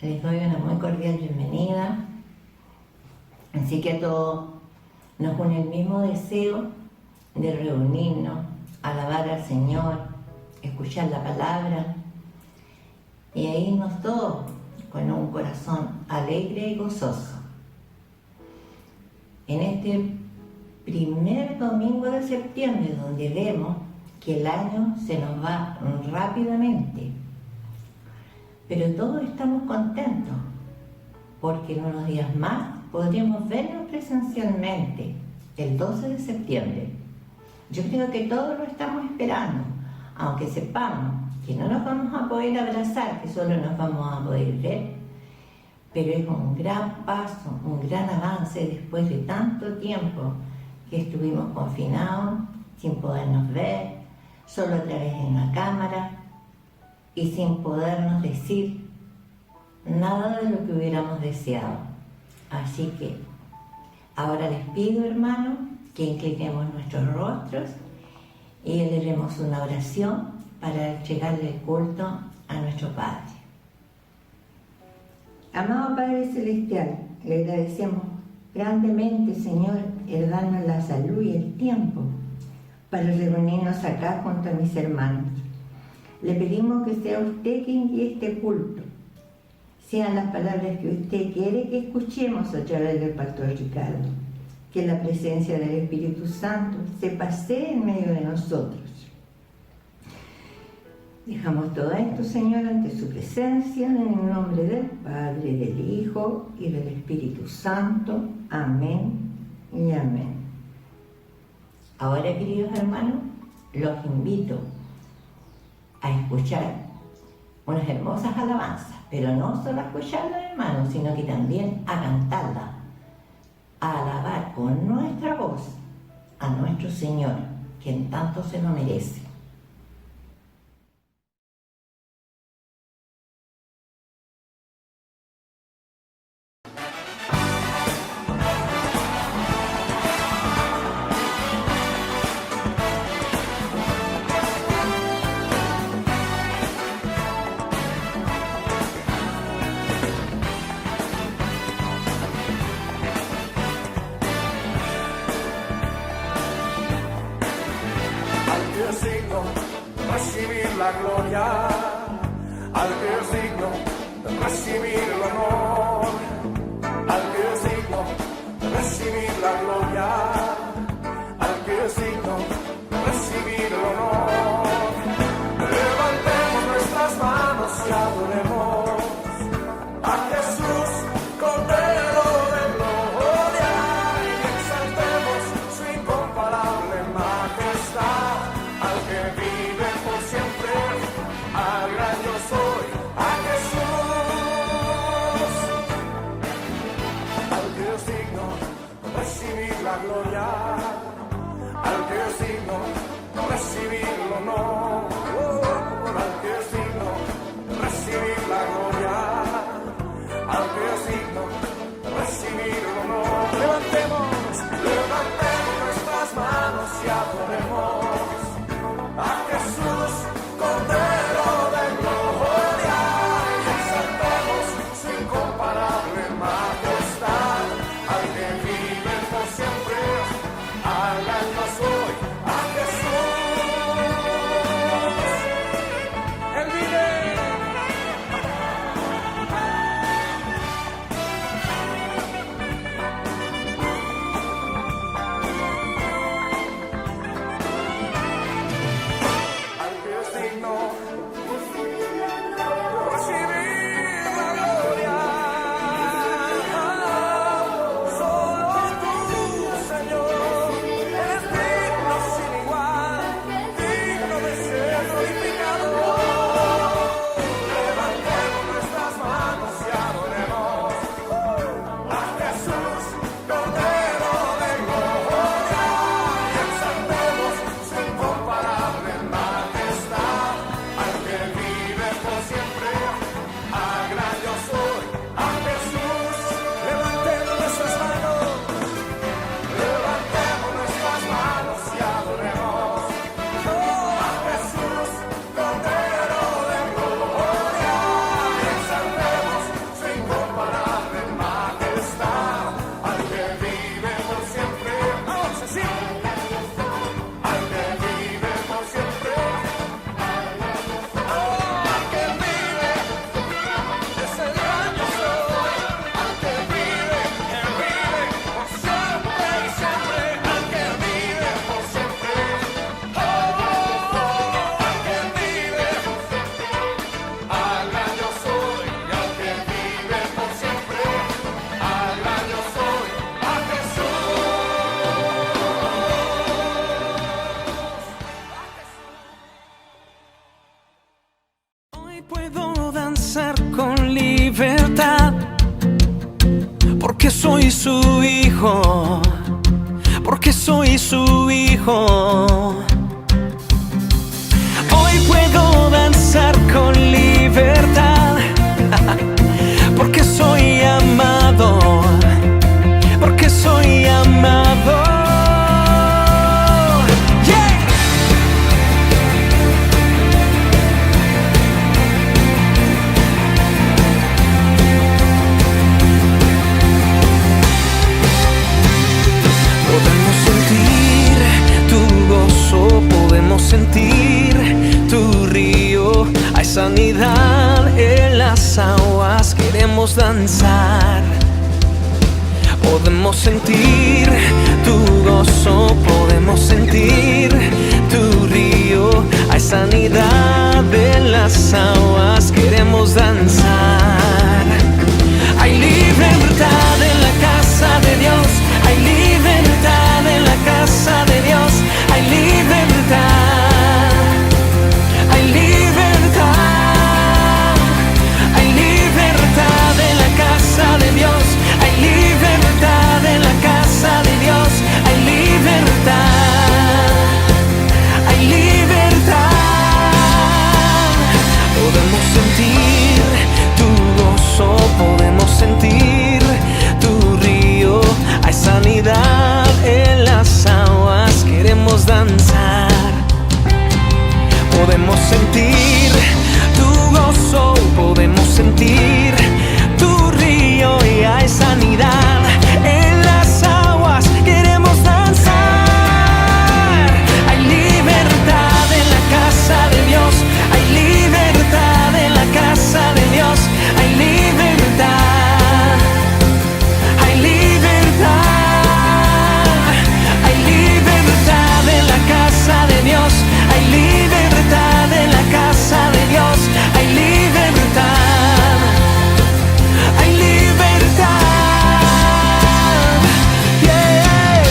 Les doy una muy cordial bienvenida. Así que a todos nos une el mismo deseo de reunirnos, alabar al Señor, escuchar la palabra y a irnos todos con un corazón alegre y gozoso. En este primer domingo de septiembre, donde vemos que el año se nos va rápidamente, pero todos estamos contentos porque en unos días más podremos vernos presencialmente el 12 de septiembre. Yo creo que todos lo estamos esperando, aunque sepamos que no nos vamos a poder abrazar, que solo nos vamos a poder ver, pero es un gran paso, un gran avance después de tanto tiempo que estuvimos confinados, sin podernos ver, solo a través de una cámara y sin podernos decir nada de lo que hubiéramos deseado. Así que ahora les pido, hermanos, que inclinemos nuestros rostros y elevemos una oración para entregarle el culto a nuestro Padre. Amado Padre Celestial, le agradecemos grandemente, Señor, el darnos la salud y el tiempo para reunirnos acá junto a mis hermanos. Le pedimos que sea usted quien guíe este culto, sean las palabras que usted quiere que escuchemos a través del pastor Ricardo, que la presencia del Espíritu Santo se pasee en medio de nosotros. Dejamos todo esto, Señor, ante su presencia, en el nombre del Padre, del Hijo y del Espíritu Santo. Amén y amén. Ahora, queridos hermanos, los invito a escuchar unas hermosas alabanzas, pero no solo a escucharlas, hermanos, sino que también a cantarlas, a alabar con nuestra voz a nuestro Señor, quien tanto se lo merece. Recibir la gloria, al que es digno de recibir el honor, al que es digno de recibir la gloria, al que es digno de recibir el honor. Levantemos nuestras manos y adoremos a Jesús, Cordero de gloria, y exaltemos su incomparable majestad, al que vive por siempre, al gran yo soy, a Jesús, al que es digno de recibir la gloria, al que es digno de recibir el honor, al que es digno de recibir la gloria, al que es digno de recibir el honor. Levantemos nuestras manos y adoremos a Jesús, Cordero de gloria, y exaltemos su incomparable majestad, al que vive por siempre, al gran yo soy, a Jesús. porque soy su hijo, porque soy su hijo. Hoy puedo danzar con libertad, porque soy amado, porque soy amado. Podemos sentir tu río, hay sanidad en las aguas, queremos danzar. Podemos sentir tu gozo, podemos sentir tu río, hay sanidad en las aguas, queremos danzar. Hay libertad en la casa de Dios, hay libertad en la casa de Dios, hay libertad, hay libertad, hay libertad en la casa de Dios, hay libertad en la casa de Dios, hay libertad, hay libertad. Podemos sentir tu gozo, podemos sentir tu río, hay sanidad en las aguas, queremos danzar. Podemos sentir tu gozo, podemos sentir tu río y hay sanidad en las aguas, queremos danzar. Hay libertad en la casa de Dios, hay libertad en la casa de Dios, hay libertad, hay libertad, hay libertad en la casa de Dios, hay libertad en la casa de Dios, hay libertad, hay libertad, yeah.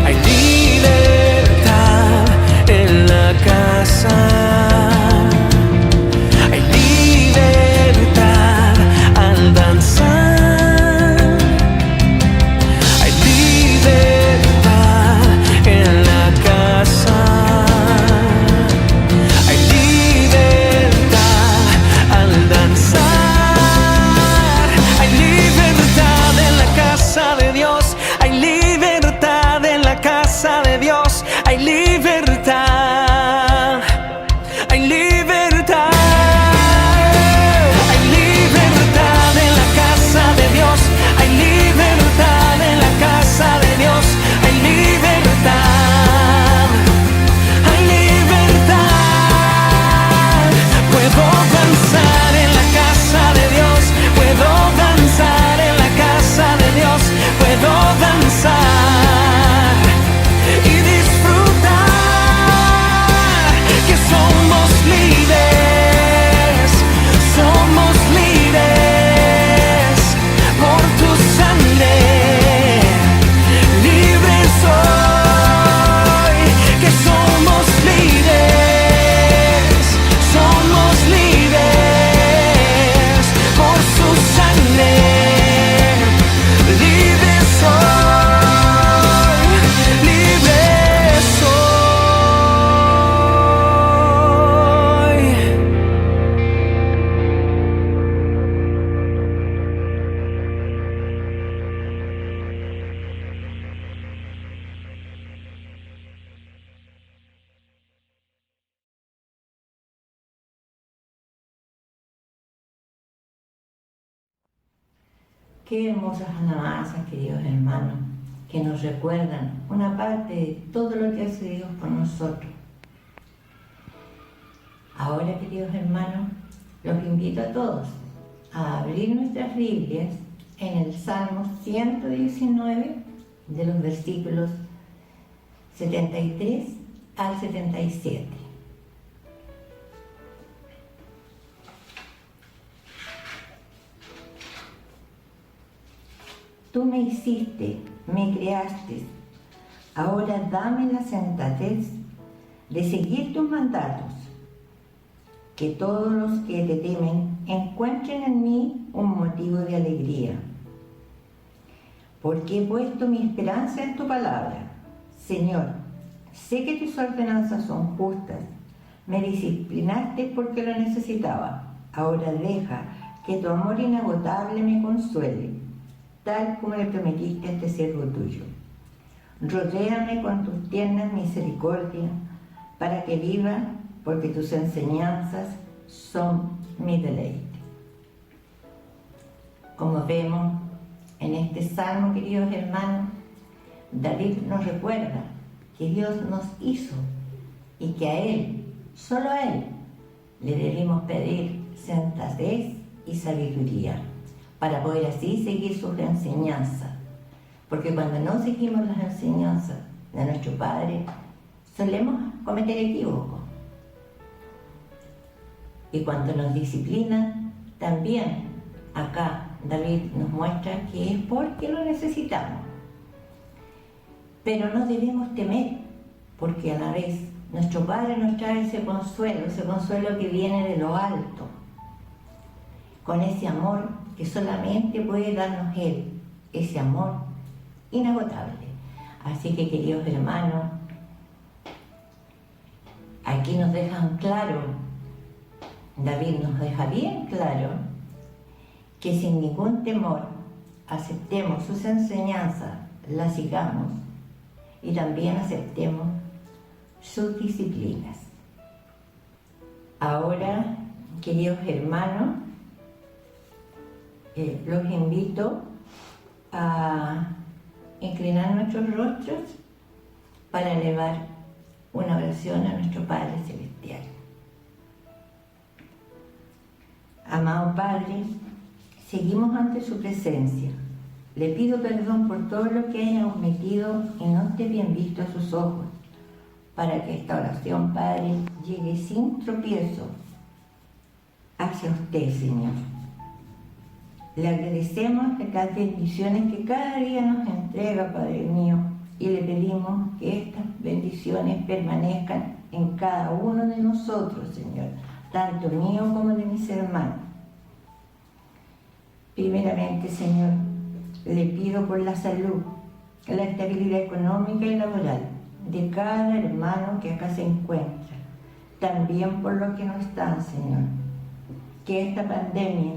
Hay libertad en la casa. Hay libertad al danzar. Hay libertad en la casa. Hay libertad al danzar. Hay libertad en la casa de Dios. Hay libertad en la casa de Dios. Hay libertad. Hay libertad. Hay libertad en la casa de Dios. Hay libertad en la casa de Dios. Hay libertad. Hay libertad. Puedo danzar en la casa de Dios. Puedo danzar en la casa de Dios. Puedo danzar y disfrutar que somos libres, somos libres por tu sangre, libres soy, que somos libres por su sangre, libres soy, libres soy. Qué hermosas alabanzas, queridos hermanos, que nos recuerdan una parte de todo lo que hace Dios por nosotros. Ahora, queridos hermanos, los invito a todos a abrir nuestras Biblias en el Salmo 119, de los versículos 73 al 77. Tú me hiciste, me creaste, Ahora dame la sensatez de seguir tus mandatos, que todos los que te temen encuentren en mí un motivo de alegría. Porque he puesto mi esperanza en tu palabra. Señor, sé que tus ordenanzas son justas. Me disciplinaste porque lo necesitaba. Ahora deja que tu amor inagotable me consuele, tal como le prometiste a este siervo tuyo. Rodéame con tus tiernas misericordias para que viva, porque tus enseñanzas son mi deleite. Como vemos en este salmo, queridos hermanos, David nos recuerda que Dios nos hizo y que a Él, solo a Él, le debemos pedir sensatez y sabiduría para poder así seguir sus enseñanzas. Porque cuando no seguimos las enseñanzas de nuestro Padre, solemos cometer equívocos. Y cuando nos disciplina, también acá David nos muestra que es porque lo necesitamos. Pero no debemos temer, porque a la vez nuestro Padre nos trae ese consuelo que viene de lo alto, con ese amor que solamente puede darnos Él, ese amor inagotable. Así que, queridos hermanos, aquí nos dejan claro, David nos deja bien claro, que sin ningún temor aceptemos sus enseñanzas, las sigamos y también aceptemos sus disciplinas. Ahora, queridos hermanos, los invito a inclinar nuestros rostros para elevar una oración a nuestro Padre Celestial. Amado Padre, seguimos ante su presencia. Le pido perdón por todo lo que haya omitido y no esté bien visto a sus ojos, para que esta oración, Padre, llegue sin tropiezo hacia usted, Señor. Le agradecemos de las bendiciones que cada día nos entrega, Padre mío, y le pedimos que estas bendiciones permanezcan en cada uno de nosotros, Señor, tanto mío como de mis hermanos. Primeramente, Señor, le pido por la salud, la estabilidad económica y laboral de cada hermano que acá se encuentra, también por los que no están, Señor. Que esta pandemia,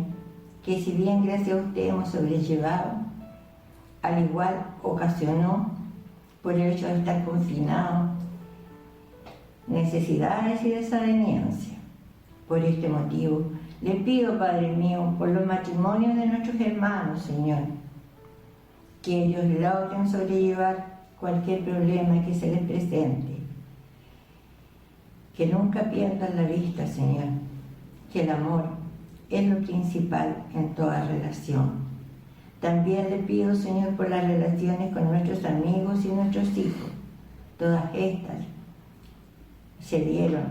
que si bien gracias a usted hemos sobrellevado, al igual ocasionó, por el hecho de estar confinados, necesidades y desavenencias. Por este motivo, le pido, Padre mío, por los matrimonios de nuestros hermanos, Señor, que ellos logren sobrellevar cualquier problema que se les presente. Que nunca pierdan la vista, Señor, que el amor es lo principal en toda relación. También le pido, Señor, por las relaciones con nuestros amigos y nuestros hijos. Todas estas se dieron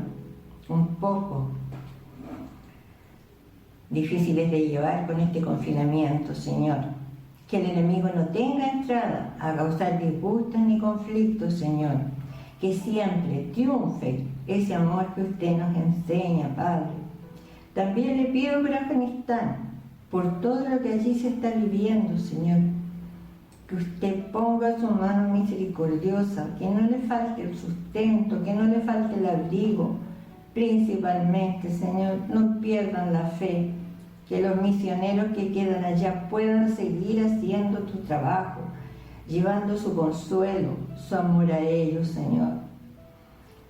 un poco difíciles de llevar con este confinamiento, Señor. Que el enemigo no tenga entrada a causar disgustos ni conflictos, Señor. Que siempre triunfe ese amor que usted nos enseña, Padre. También le pido por Afganistán, por todo lo que allí se está viviendo, Señor. Que usted ponga su mano misericordiosa, que no le falte el sustento, que no le falte el abrigo. Principalmente, Señor, no pierdan la fe, que los misioneros que quedan allá puedan seguir haciendo tu trabajo, llevando su consuelo, su amor a ellos, Señor.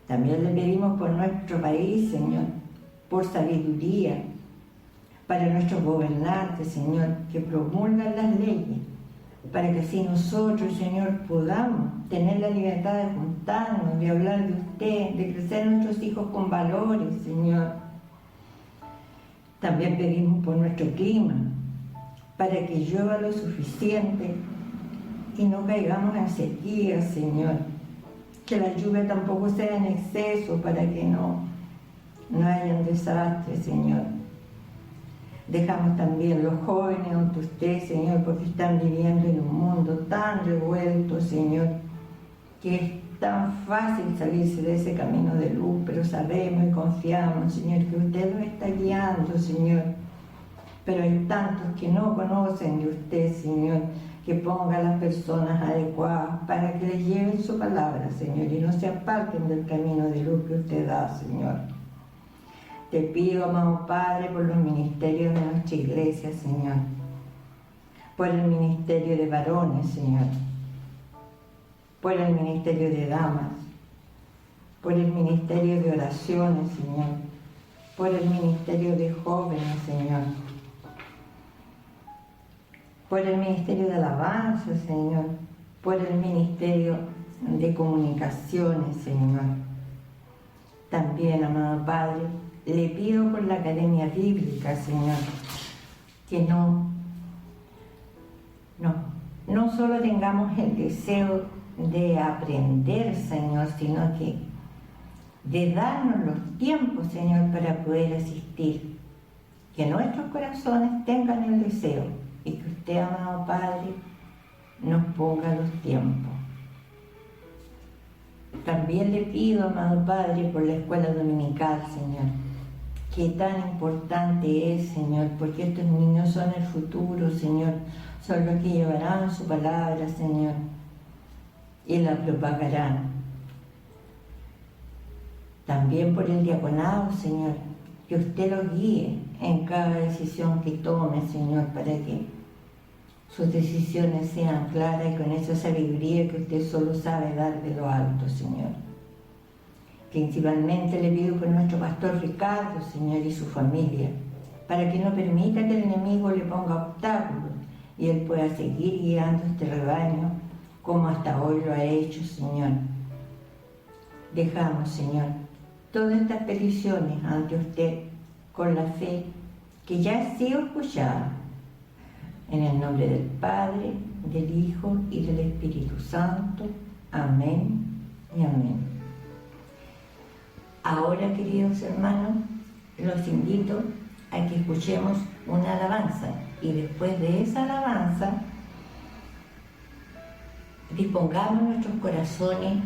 También le pedimos por nuestro país, Señor, por sabiduría, para nuestros gobernantes, Señor, que promulgan las leyes, para que así nosotros, Señor, podamos tener la libertad de juntarnos, de hablar de usted, de crecer nuestros hijos con valores, Señor. También pedimos por nuestro clima, para que llueva lo suficiente y no caigamos en sequía, Señor. Que la lluvia tampoco sea en exceso, para que no haya un desastre, Señor. Dejamos también los jóvenes ante usted, Señor, porque están viviendo en un mundo tan revuelto, Señor. que es tan fácil salirse de ese camino de luz, pero sabemos y confiamos, Señor, que usted nos está guiando, Señor. Pero hay tantos que no conocen de usted, Señor, que ponga a las personas adecuadas para que les lleven su palabra, Señor, y no se aparten del camino de luz que usted da, Señor. Te pido, amado Padre, por los ministerios de nuestra iglesia, Señor, por el ministerio de varones, Señor, por el ministerio de damas, por el ministerio de oraciones, Señor, por el ministerio de jóvenes, Señor, por el ministerio de alabanza, Señor, por el ministerio de comunicaciones, Señor. También, amado Padre, le pido por la Academia Bíblica, Señor, que no solo tengamos el deseo de aprender, Señor, sino que de darnos los tiempos, Señor, para poder asistir. Que nuestros corazones tengan el deseo y que usted, amado Padre, nos ponga los tiempos. También le pido, amado Padre, por la escuela dominical, Señor, que tan importante es, Señor, porque estos niños son el futuro, Señor, son los que llevarán su palabra, Señor, y la propagarán. También por el diaconado, Señor, que usted los guíe en cada decisión que tome, Señor, para que sus decisiones sean claras y con esa sabiduría que usted solo sabe dar de lo alto, Señor. Principalmente le pido por nuestro pastor Ricardo, Señor, y su familia, para que no permita que el enemigo le ponga obstáculos y él pueda seguir guiando este rebaño como hasta hoy lo ha hecho, Señor. Dejamos, Señor, todas estas peticiones ante usted con la fe que ya ha sido escuchada. En el nombre del Padre, del Hijo y del Espíritu Santo. Amén y amén. Ahora, queridos hermanos, los invito a que escuchemos una alabanza y después de esa alabanza dispongamos nuestros corazones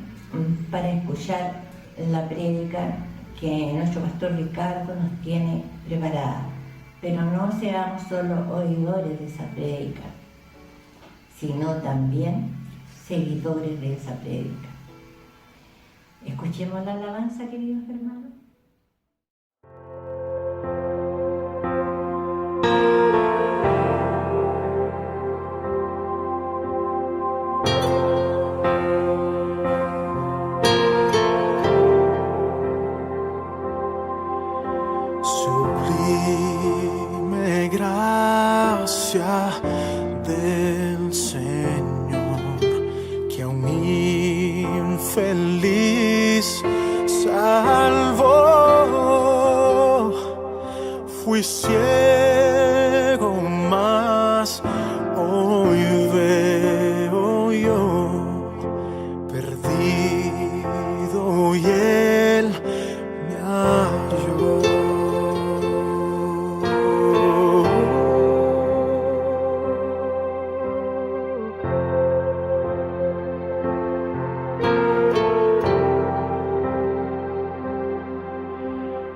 para escuchar la prédica que nuestro pastor Ricardo nos tiene preparada. Pero no seamos solo oidores de esa prédica, sino también seguidores de esa prédica. Escuchemos la alabanza, queridos hermanos. Sublime gracia del Señor, que a un infeliz salvó. Fui ciego, mas hoy veo yo, perdido y Él me halló.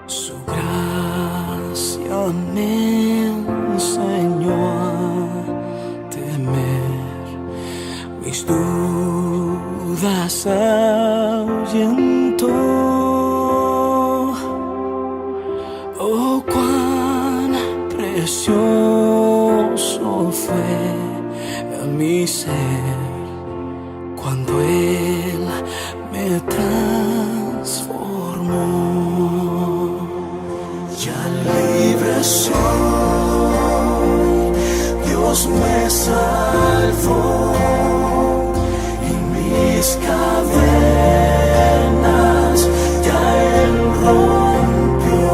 Su gracia me enseñó a temer, mis dudas ahuyentó. Oh, cuán precioso fue mi ser cuando Él me transformó. Ya libre soy, Dios me salvó y mis cadenas ya Él rompió,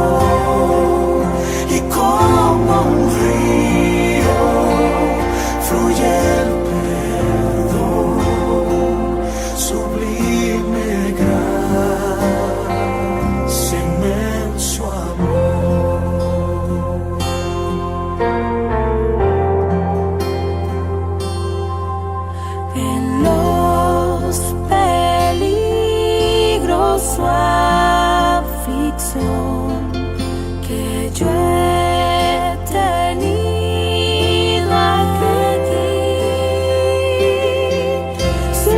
y como un río fluye el perdón, sublime gracia, inmenso amor. bendición que yo he tenido aquí. Su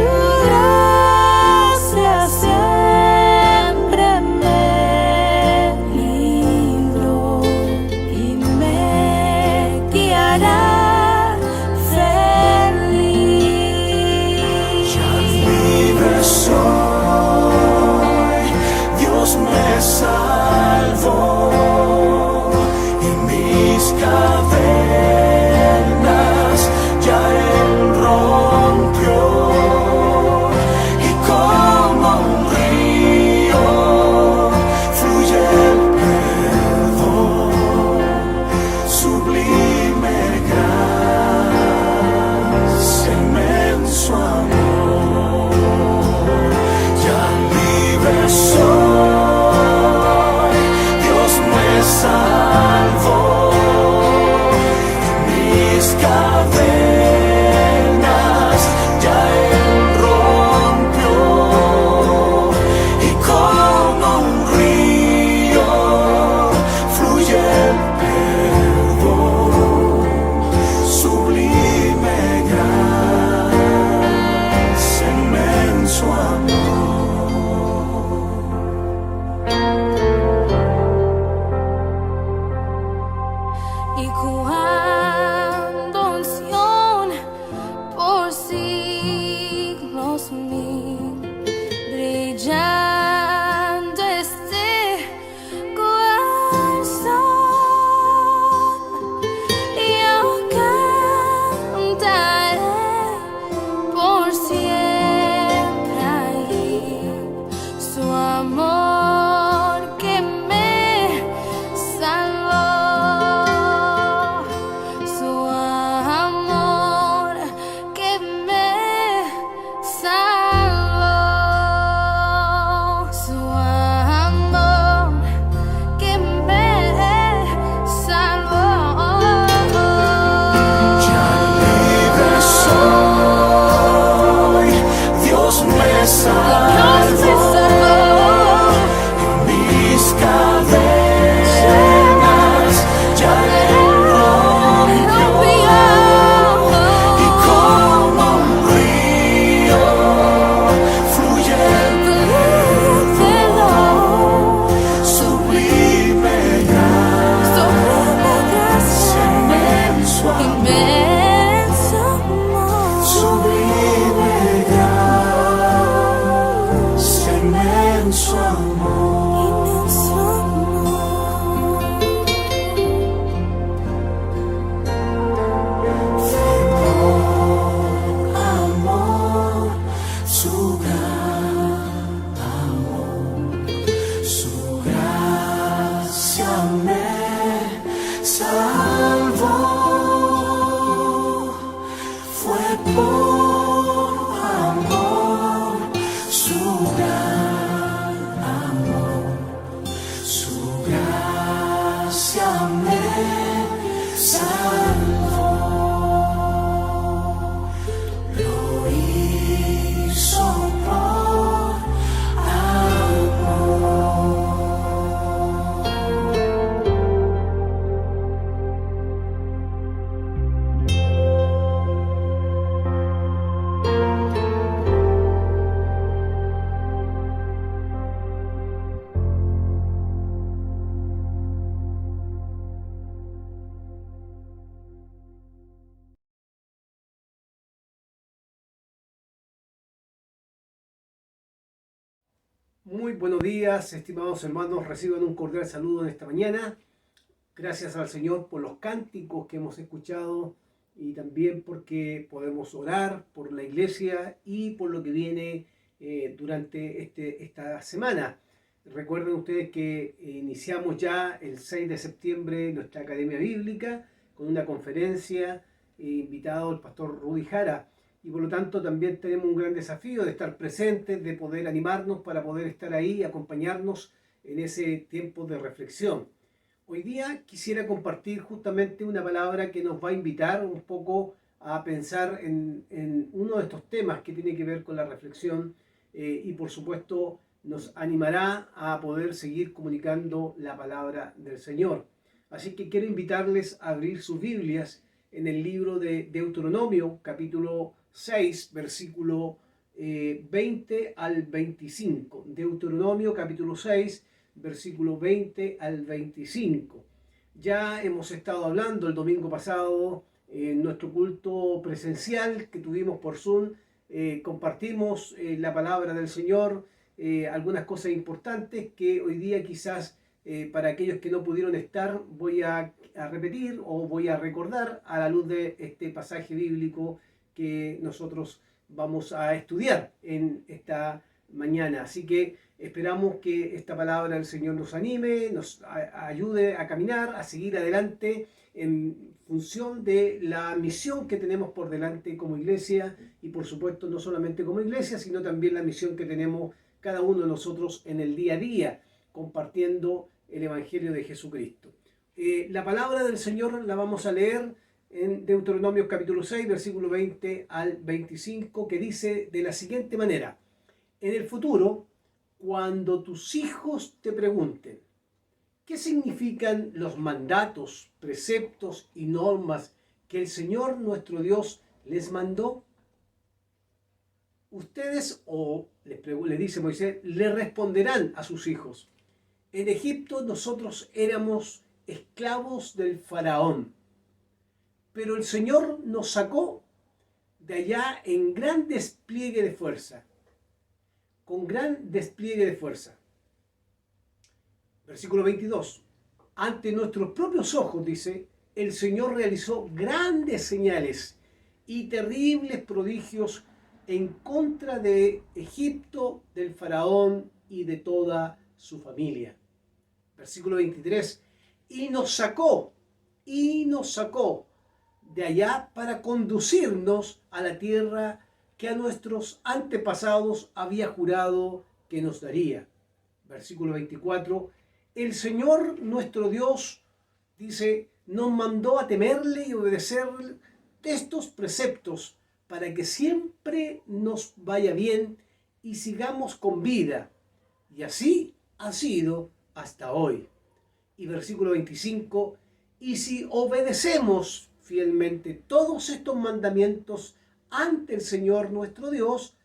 gracia siempre me libró y me guiará feliz. Ya libre soy, Dios me salvó y mis cadenas ya Él rompió, y como un río fluye el perdón, sublime gracia, inmenso amor. Ya libre soy, Dios me salvó, mis cadenas ya Él rompió, y como un río fluye el perdón, sublime gracia, inmenso amor. Y cuando unción por siglos mil, brillando este corazón, yo cantaré por siempre ahí su amor que me salvó, su amor que me salvó, su amor que me salvó. Ya libre soy, Dios me salvó, y mis cadenas ya Él rompió, y como un río fluye el perdón, sublime gracia, inmenso amor. Sublime gracia, inmenso amor. Amor, su gran amor, su gracia me salvó. Fue por amor, su gran amor, su gracia me salvó. Lo hizo por amor. Muy buenos días, estimados hermanos, reciban un cordial saludo en esta mañana. Gracias al Señor por los cánticos que hemos escuchado y también porque podemos orar por la iglesia y por lo que viene durante esta semana. Recuerden ustedes que iniciamos ya el 6 de septiembre nuestra Academia Bíblica con una conferencia invitado el pastor Rudy Jara. Y por lo tanto también tenemos un gran desafío de estar presentes, de poder animarnos para poder estar ahí y acompañarnos en ese tiempo de reflexión. Hoy día quisiera compartir justamente una palabra que nos va a invitar un poco a pensar en uno de estos temas que tiene que ver con la reflexión y por supuesto nos animará a poder seguir comunicando la palabra del Señor. Así que quiero invitarles a abrir sus Biblias en el libro de Deuteronomio, capítulo 6, versículo 20 al 25. Deuteronomio, capítulo 6, versículo 20 al 25. Ya hemos estado hablando el domingo pasado en nuestro culto presencial que tuvimos por Zoom. Compartimos la palabra del Señor, algunas cosas importantes que hoy día quizás para aquellos que no pudieron estar voy a repetir o voy a recordar a la luz de este pasaje bíblico que nosotros vamos a estudiar en esta mañana. Así que esperamos que esta palabra del Señor nos anime, nos ayude a caminar, a seguir adelante en función de la misión que tenemos por delante como iglesia y por supuesto no solamente como iglesia, sino también la misión que tenemos cada uno de nosotros en el día a día, compartiendo el Evangelio de Jesucristo. La palabra del Señor la vamos a leer en Deuteronomio capítulo 6, versículo 20 al 25, que dice de la siguiente manera: en el futuro, cuando tus hijos te pregunten, ¿qué significan los mandatos, preceptos y normas que el Señor nuestro Dios les mandó? Ustedes, le dice Moisés, le responderán a sus hijos: en Egipto nosotros éramos esclavos del faraón, pero el Señor nos sacó de allá en gran despliegue de fuerza, con gran despliegue de fuerza. Versículo 22. Ante nuestros propios ojos, dice, el Señor realizó grandes señales y terribles prodigios en contra de Egipto, del faraón y de toda su familia. Versículo 23. Y nos sacó de allá para conducirnos a la tierra que a nuestros antepasados había jurado que nos daría. Versículo 24. El Señor nuestro Dios, dice, nos mandó a temerle y obedecer estos preceptos para que siempre nos vaya bien y sigamos con vida. Y así ha sido hasta hoy. Y versículo 25, y si obedecemos fielmente todos estos mandamientos ante el Señor nuestro Dios,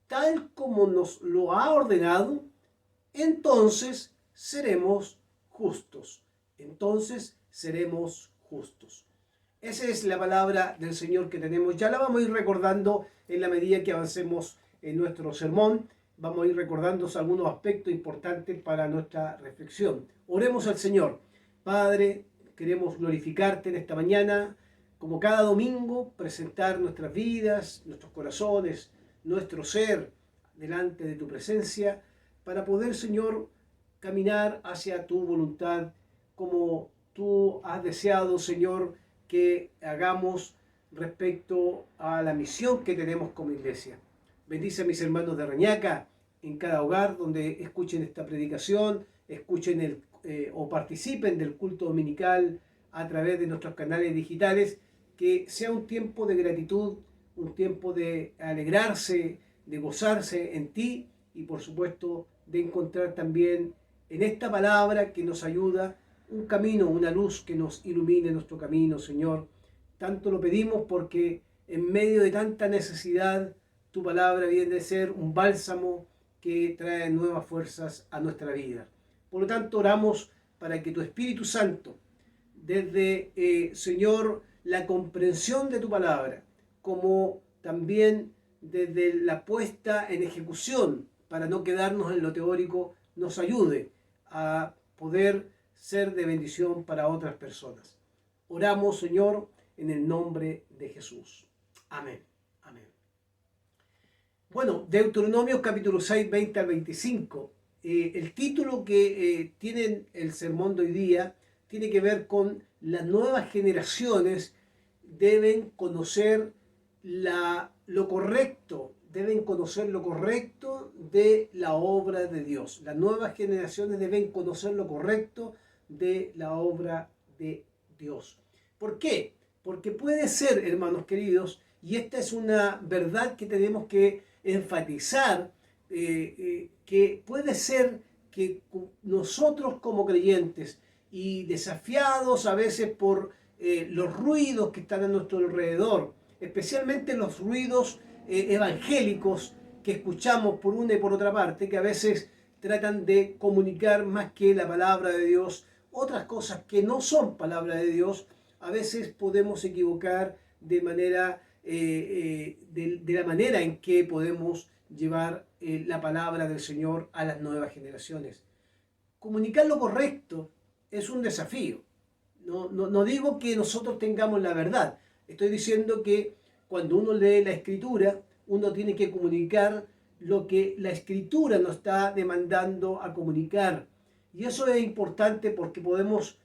tal como nos lo ha ordenado, entonces seremos justos. Entonces seremos justos. Esa es la palabra del Señor que tenemos. Ya la vamos a ir recordando en la medida que avancemos en nuestro sermón. Vamos a ir recordando algunos aspectos importantes para nuestra reflexión. Oremos al Señor. Padre, queremos glorificarte en esta mañana, como cada domingo, presentar nuestras vidas, nuestros corazones, nuestro ser delante de tu presencia, para poder, Señor, caminar hacia tu voluntad, como tú has deseado, Señor, que hagamos respecto a la misión que tenemos como iglesia. Bendice a mis hermanos de Reñaca, en cada hogar donde escuchen esta predicación, escuchen o participen del culto dominical a través de nuestros canales digitales, que sea un tiempo de gratitud, un tiempo de alegrarse, de gozarse en ti y por supuesto de encontrar también en esta palabra que nos ayuda un camino, una luz que nos ilumine nuestro camino, Señor. Tanto lo pedimos porque en medio de tanta necesidad, tu palabra viene a ser un bálsamo que trae nuevas fuerzas a nuestra vida. Por lo tanto, oramos para que tu Espíritu Santo, desde, Señor, la comprensión de tu palabra, como también desde la puesta en ejecución, para no quedarnos en lo teórico, nos ayude a poder ser de bendición para otras personas. Oramos, Señor, en el nombre de Jesús. Amén. Amén. Bueno, Deuteronomio capítulo 6, 20 al 25. El título que tiene el sermón de hoy día tiene que ver con las nuevas generaciones deben conocer lo correcto, deben conocer lo correcto de la obra de Dios. Las nuevas generaciones deben conocer lo correcto de la obra de Dios. ¿Por qué? Porque puede ser, hermanos queridos, y esta es una verdad que tenemos que enfatizar, que puede ser que nosotros como creyentes y desafiados a veces por los ruidos que están a nuestro alrededor, especialmente los ruidos evangélicos que escuchamos por una y por otra parte, que a veces tratan de comunicar más que la palabra de Dios, otras cosas que no son palabra de Dios, a veces podemos equivocar de manera de la manera en que podemos llevar la palabra del Señor a las nuevas generaciones. Comunicar lo correcto es un desafío. No digo que nosotros tengamos la verdad. Estoy diciendo que cuando uno lee la Escritura, uno tiene que comunicar lo que la Escritura nos está demandando a comunicar. Y eso es importante porque podemos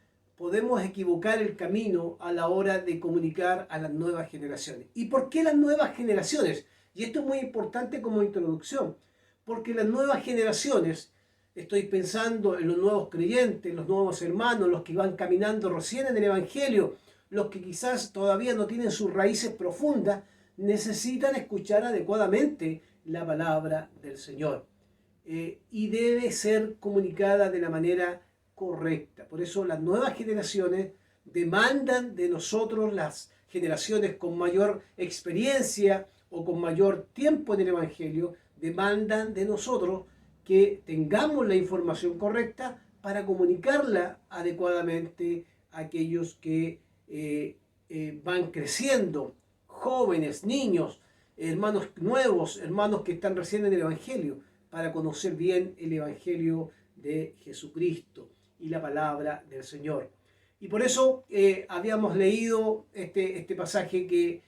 equivocar el camino a la hora de comunicar a las nuevas generaciones. ¿Y por qué las nuevas generaciones? Y esto es muy importante como introducción, porque las nuevas generaciones, estoy pensando en los nuevos creyentes, los nuevos hermanos, los que van caminando recién en el Evangelio, los que quizás todavía no tienen sus raíces profundas, necesitan escuchar adecuadamente la palabra del Señor. Y debe ser comunicada de la manera correcta. Por eso las nuevas generaciones demandan de nosotros, las generaciones con mayor experiencia o con mayor tiempo en el Evangelio, demandan de nosotros que tengamos la información correcta para comunicarla adecuadamente a aquellos que van creciendo, jóvenes, niños, hermanos nuevos, hermanos que están recién en el Evangelio, para conocer bien el Evangelio de Jesucristo y la palabra del Señor. Y por eso habíamos leído este pasaje que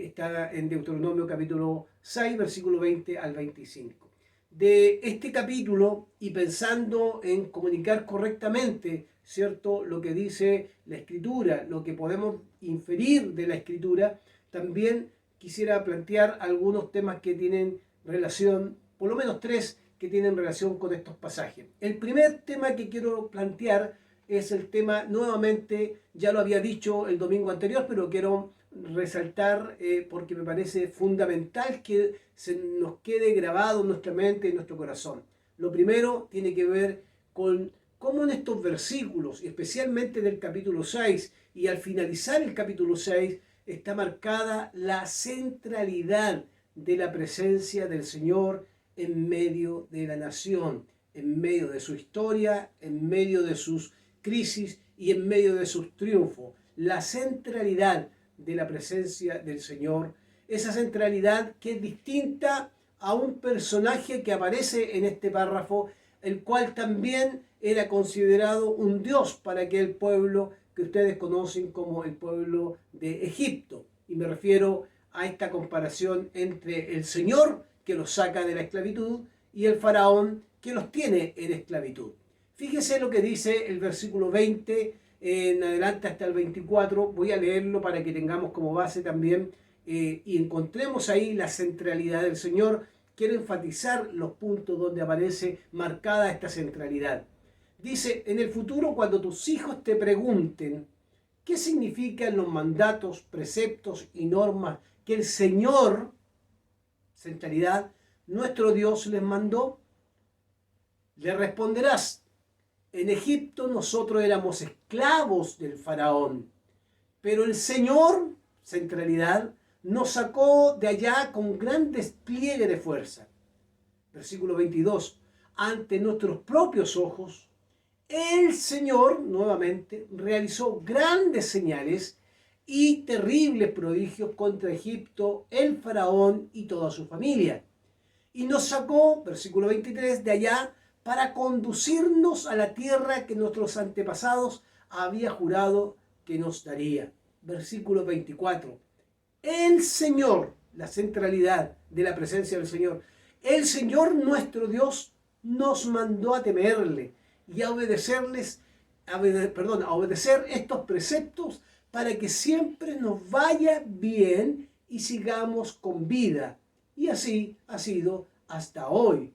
está en Deuteronomio capítulo 6, versículo 20 al 25. De este capítulo, y pensando en comunicar correctamente, ¿cierto?, lo que dice la Escritura, lo que podemos inferir de la Escritura, también quisiera plantear algunos temas que tienen relación, por lo menos 3 que tienen relación con estos pasajes. El primer tema que quiero plantear es el tema, nuevamente, ya lo había dicho el domingo anterior, pero quiero resaltar porque me parece fundamental que se nos quede grabado en nuestra mente y en nuestro corazón. Lo primero tiene que ver con cómo en estos versículos, especialmente del capítulo 6 y al finalizar el capítulo 6, está marcada la centralidad de la presencia del Señor en medio de la nación, en medio de su historia, en medio de sus crisis y en medio de sus triunfos. La centralidad de la presencia del Señor, esa centralidad que es distinta a un personaje que aparece en este párrafo, el cual también era considerado un dios para aquel pueblo que ustedes conocen como el pueblo de Egipto. Y me refiero a esta comparación entre el Señor que los saca de la esclavitud y el faraón que los tiene en esclavitud. Fíjese lo que dice el versículo 20 en adelante hasta el 24. Voy a leerlo para que tengamos como base también y encontremos ahí la centralidad del Señor. Quiero enfatizar los puntos donde aparece marcada esta centralidad. Dice, en el futuro, cuando tus hijos te pregunten qué significan los mandatos, preceptos y normas que el Señor, centralidad, nuestro Dios les mandó, le responderás, en Egipto nosotros éramos esclavos del faraón, pero el Señor, centralidad, nos sacó de allá con gran despliegue de fuerza. Versículo 22, ante nuestros propios ojos, el Señor, nuevamente, realizó grandes señales y terribles prodigios contra Egipto, el faraón y toda su familia. Y nos sacó, versículo 23, de allá para conducirnos a la tierra que nuestros antepasados había jurado que nos daría. Versículo 24. El Señor, la centralidad de la presencia del Señor, el Señor nuestro Dios nos mandó a temerle y a obedecer estos preceptos para que siempre nos vaya bien y sigamos con vida. Y así ha sido hasta hoy.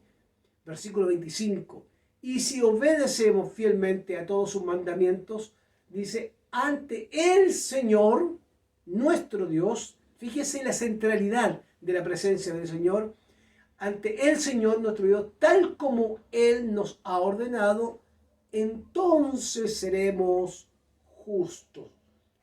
Versículo 25. Y si obedecemos fielmente a todos sus mandamientos, dice, ante el Señor, nuestro Dios, fíjese la centralidad de la presencia del Señor, ante el Señor nuestro Dios, tal como Él nos ha ordenado, entonces seremos justos.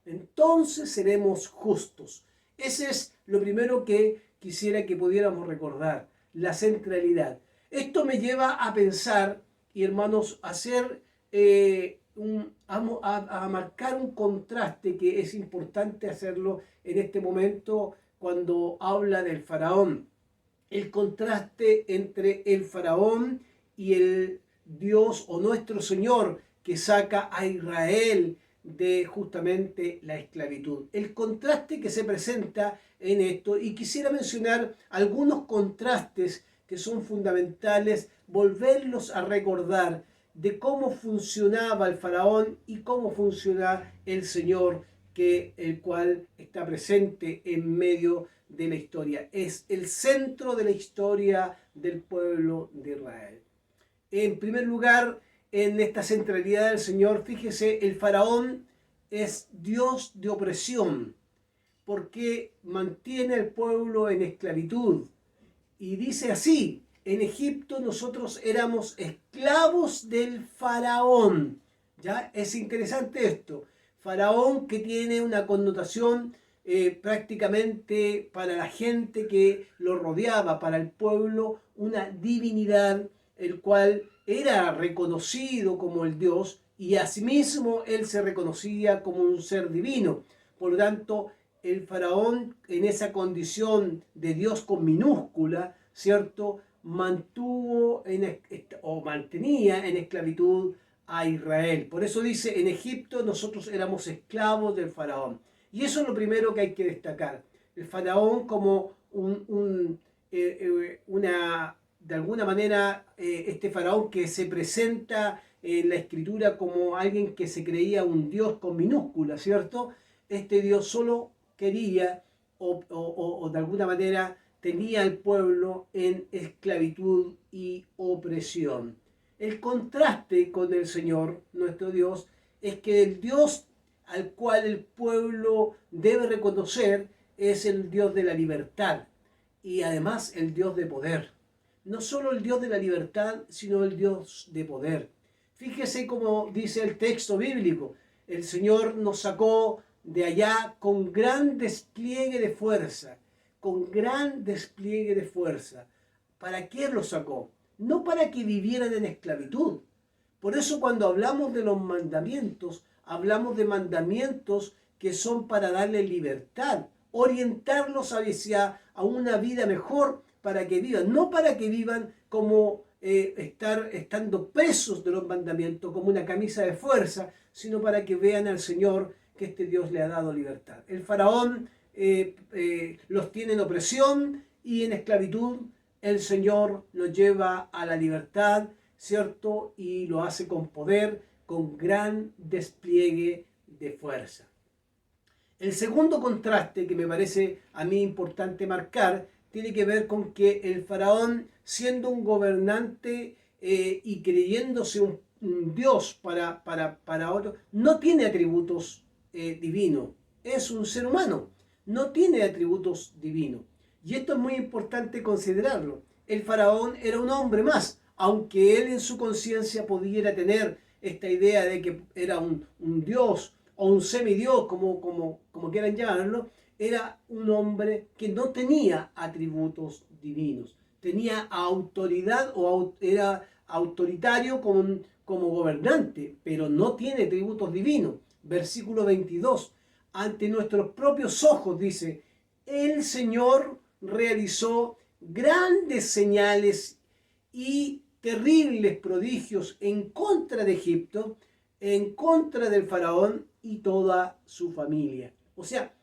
Entonces seremos justos. Ese es lo primero que quisiera que pudiéramos recordar, la centralidad. Esto me lleva a pensar, y hermanos, a hacer a marcar un contraste que es importante hacerlo en este momento cuando habla del faraón. El contraste entre el faraón y el Dios o nuestro Señor que saca a Israel de justamente la esclavitud. El contraste que se presenta en esto, y quisiera mencionar algunos contrastes que son fundamentales, volverlos a recordar de cómo funcionaba el faraón y cómo funciona el Señor, el cual está presente en medio de la historia. Es el centro de la historia del pueblo de Israel. En primer lugar, en esta centralidad del Señor, fíjese, el faraón es Dios de opresión, porque mantiene al pueblo en esclavitud. Y dice así: en Egipto nosotros éramos esclavos del faraón. ¿Ya? Es interesante esto. Faraón, que tiene una connotación prácticamente para la gente que lo rodeaba, para el pueblo, una divinidad, el cual era reconocido como el Dios, y asimismo él se reconocía como un ser divino. Por lo tanto, el faraón, en esa condición de Dios con minúscula, ¿cierto?, mantenía en esclavitud a Israel. Por eso dice: en Egipto nosotros éramos esclavos del faraón. Y eso es lo primero que hay que destacar. El faraón como de alguna manera, este faraón que se presenta en la escritura como alguien que se creía un Dios con minúscula, ¿cierto? Este Dios solo quería o de alguna manera tenía al pueblo en esclavitud y opresión. El contraste con el Señor, nuestro Dios, es que el Dios al cual el pueblo debe reconocer es el Dios de la libertad y además el Dios de poder. No solo el Dios de la libertad, sino el Dios de poder. Fíjese cómo dice el texto bíblico: el Señor nos sacó de allá con gran despliegue de fuerza, con gran despliegue de fuerza. ¿Para qué los sacó? No para que vivieran en esclavitud. Por eso cuando hablamos de los mandamientos, hablamos de mandamientos que son para darle libertad, orientarlos hacia a una vida mejor para que vivan, no para que vivan como estando presos de los mandamientos, como una camisa de fuerza, sino para que vean al Señor, que este Dios le ha dado libertad. El faraón los tiene en opresión y en esclavitud. El Señor los lleva a la libertad, ¿cierto? Y lo hace con poder, con gran despliegue de fuerza. El segundo contraste que me parece a mí importante marcar tiene que ver con que el faraón, siendo un gobernante y creyéndose un Dios para otro, no tiene atributos divinos. Es un ser humano, no tiene atributos divinos. Y esto es muy importante considerarlo. El faraón era un hombre más, aunque él en su conciencia pudiera tener esta idea de que era un dios o un semidios, como quieran llamarlo. Era un hombre que no tenía atributos divinos. Tenía autoridad o era autoritario como gobernante, pero no tiene atributos divinos. Versículo 22. Ante nuestros propios ojos, dice, el Señor realizó grandes señales y terribles prodigios en contra de Egipto, en contra del faraón y toda su familia. O sea,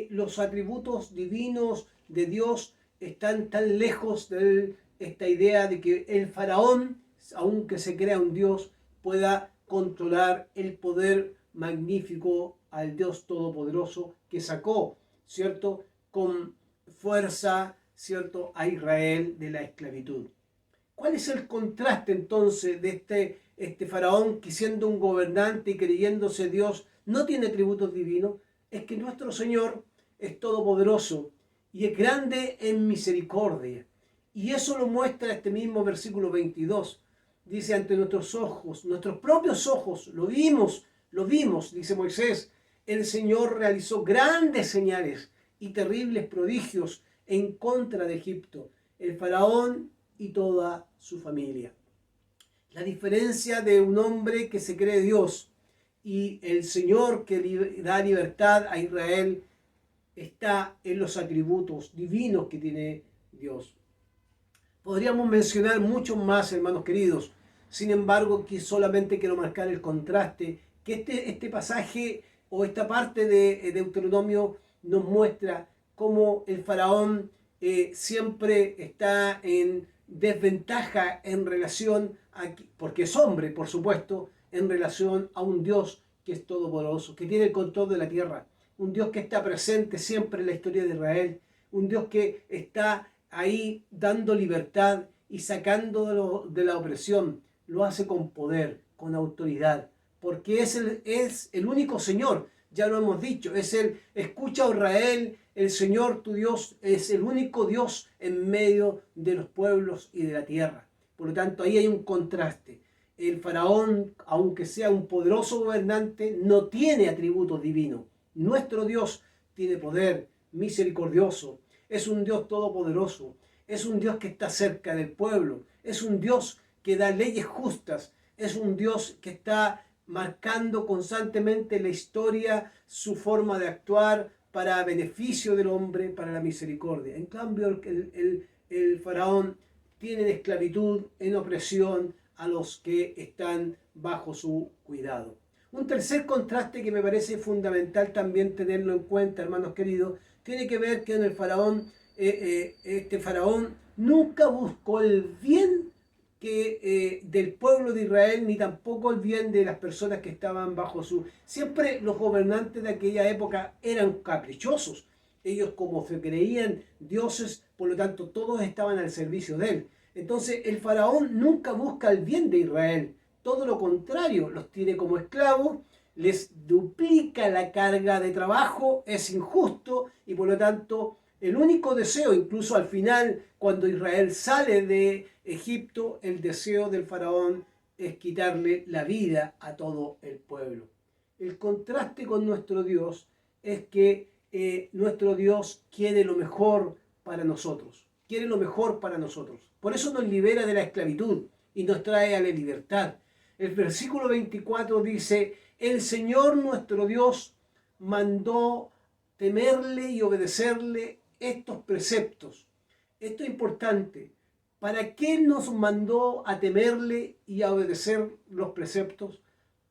los atributos divinos de Dios están tan lejos de esta idea de que el faraón, aunque se crea un Dios, pueda controlar el poder magnífico al Dios todopoderoso que sacó, ¿cierto?, con fuerza, ¿cierto?, a Israel de la esclavitud. ¿Cuál es el contraste entonces de este faraón que, siendo un gobernante y creyéndose Dios, no tiene atributos divinos? Es que nuestro Señor es todopoderoso y es grande en misericordia Y eso lo muestra este mismo versículo 22. Dice, ante nuestros ojos, nuestros propios ojos, lo vimos, dice Moisés, el Señor realizó grandes señales y terribles prodigios en contra de Egipto, el faraón y toda su familia. La diferencia de un hombre que se cree Dios y el Señor que da libertad a Israel está en los atributos divinos que tiene Dios. Podríamos mencionar mucho más, hermanos queridos. Sin embargo, que solamente quiero marcar el contraste, que este pasaje o esta parte de Deuteronomio nos muestra cómo el faraón siempre está en desventaja en relación a, porque es hombre, por supuesto, en relación a un Dios que es todopoderoso, que tiene el control de la tierra, un Dios que está presente siempre en la historia de Israel, un Dios que está ahí dando libertad y sacando de la opresión. Lo hace con poder, con autoridad, porque es el único Señor, ya lo hemos dicho, escucha a Israel, el Señor tu Dios es el único Dios en medio de los pueblos y de la tierra. Por lo tanto, ahí hay un contraste. El faraón, aunque sea un poderoso gobernante, no tiene atributos divinos. Nuestro Dios tiene poder, misericordioso, es un Dios todopoderoso, es un Dios que está cerca del pueblo, es un Dios que da leyes justas, es un Dios que está marcando constantemente la historia, su forma de actuar para beneficio del hombre, para la misericordia. En cambio, el faraón tiene en esclavitud, en opresión a los que están bajo su cuidado. Un tercer contraste que me parece fundamental también tenerlo en cuenta, hermanos queridos, tiene que ver que en el faraón, este faraón nunca buscó el bien del pueblo de Israel, ni tampoco el bien de las personas que estaban bajo su... Siempre los gobernantes de aquella época eran caprichosos. Ellos, como se creían dioses, por lo tanto todos estaban al servicio de él. Entonces el faraón nunca busca el bien de Israel, todo lo contrario, los tiene como esclavos, les duplica la carga de trabajo, es injusto y por lo tanto el único deseo, incluso al final, cuando Israel sale de Egipto, el deseo del faraón es quitarle la vida a todo el pueblo. El contraste con nuestro Dios es que nuestro Dios quiere lo mejor para nosotros, quiere lo mejor para nosotros. Por eso nos libera de la esclavitud y nos trae a la libertad. El versículo 24 dice, el Señor nuestro Dios mandó temerle y obedecerle estos preceptos. Esto es importante. ¿Para qué nos mandó a temerle y a obedecer los preceptos?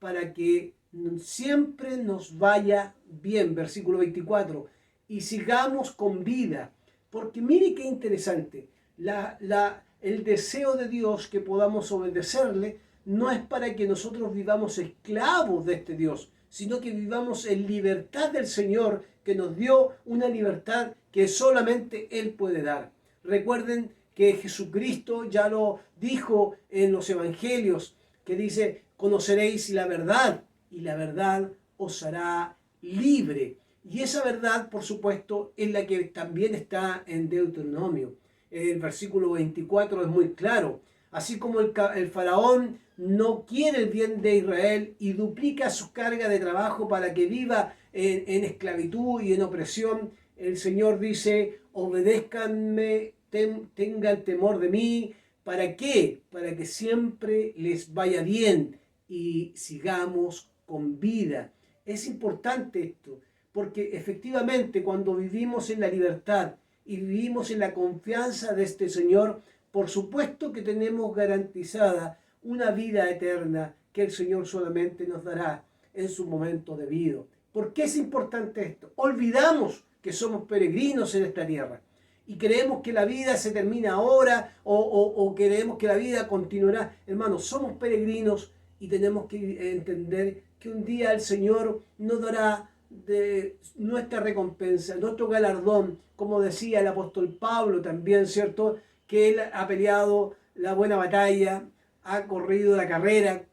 Para que siempre nos vaya bien, versículo 24, y sigamos con vida. Porque mire qué interesante, el deseo de Dios que podamos obedecerle no es para que nosotros vivamos esclavos de este Dios, sino que vivamos en libertad del Señor, que nos dio una libertad que solamente Él puede dar. Recuerden que Jesucristo ya lo dijo en los evangelios, que dice, conoceréis la verdad y la verdad os hará libre. Y esa verdad, por supuesto, es la que también está en Deuteronomio. El versículo 24 es muy claro. Así como el faraón no quiere el bien de Israel y duplica su carga de trabajo para que viva en esclavitud y en opresión, el Señor dice, obedézcanme, tengan temor de mí. ¿Para qué? Para que siempre les vaya bien y sigamos con vida. Es importante esto, porque efectivamente cuando vivimos en la libertad y vivimos en la confianza de este Señor, por supuesto que tenemos garantizada una vida eterna que el Señor solamente nos dará en su momento debido. ¿Por qué es importante esto? Olvidamos que somos peregrinos en esta tierra y creemos que la vida se termina ahora o creemos que la vida continuará. Hermanos, somos peregrinos y tenemos que entender que un día el Señor nos dará de nuestra recompensa, nuestro galardón, como decía el apóstol Pablo también, ¿cierto? Que él ha peleado la buena batalla, ha corrido la carrera,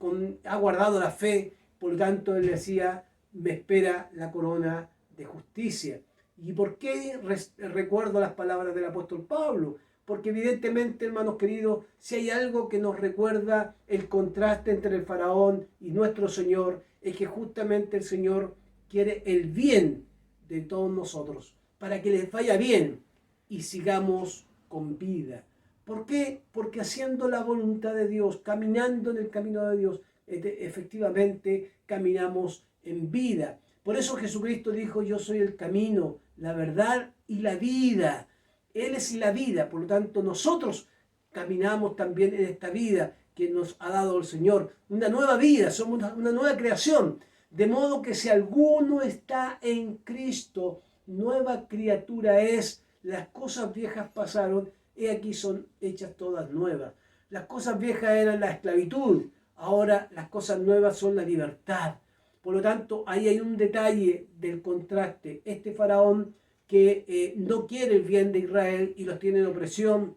ha guardado la fe, por lo tanto él decía, me espera la corona de justicia. ¿Y por qué recuerdo las palabras del apóstol Pablo? porque evidentemente, hermanos queridos, si hay algo que nos recuerda el contraste entre el faraón y nuestro Señor, es que justamente el Señor quiere el bien de todos nosotros, para que les vaya bien y sigamos con vida. ¿Por qué? Porque haciendo la voluntad de Dios, caminando en el camino de Dios, efectivamente caminamos en vida. Por eso Jesucristo dijo: yo soy el camino, la verdad y la vida. Él es la vida, por lo tanto nosotros caminamos también en esta vida que nos ha dado el Señor. Una nueva vida, somos una nueva creación. De modo que si alguno está en Cristo, nueva criatura es. Las cosas viejas pasaron, y aquí son hechas todas nuevas. Las cosas viejas eran la esclavitud, ahora las cosas nuevas son la libertad. Por lo tanto, ahí hay un detalle del contraste. Este faraón que no quiere el bien de Israel y los tiene en opresión,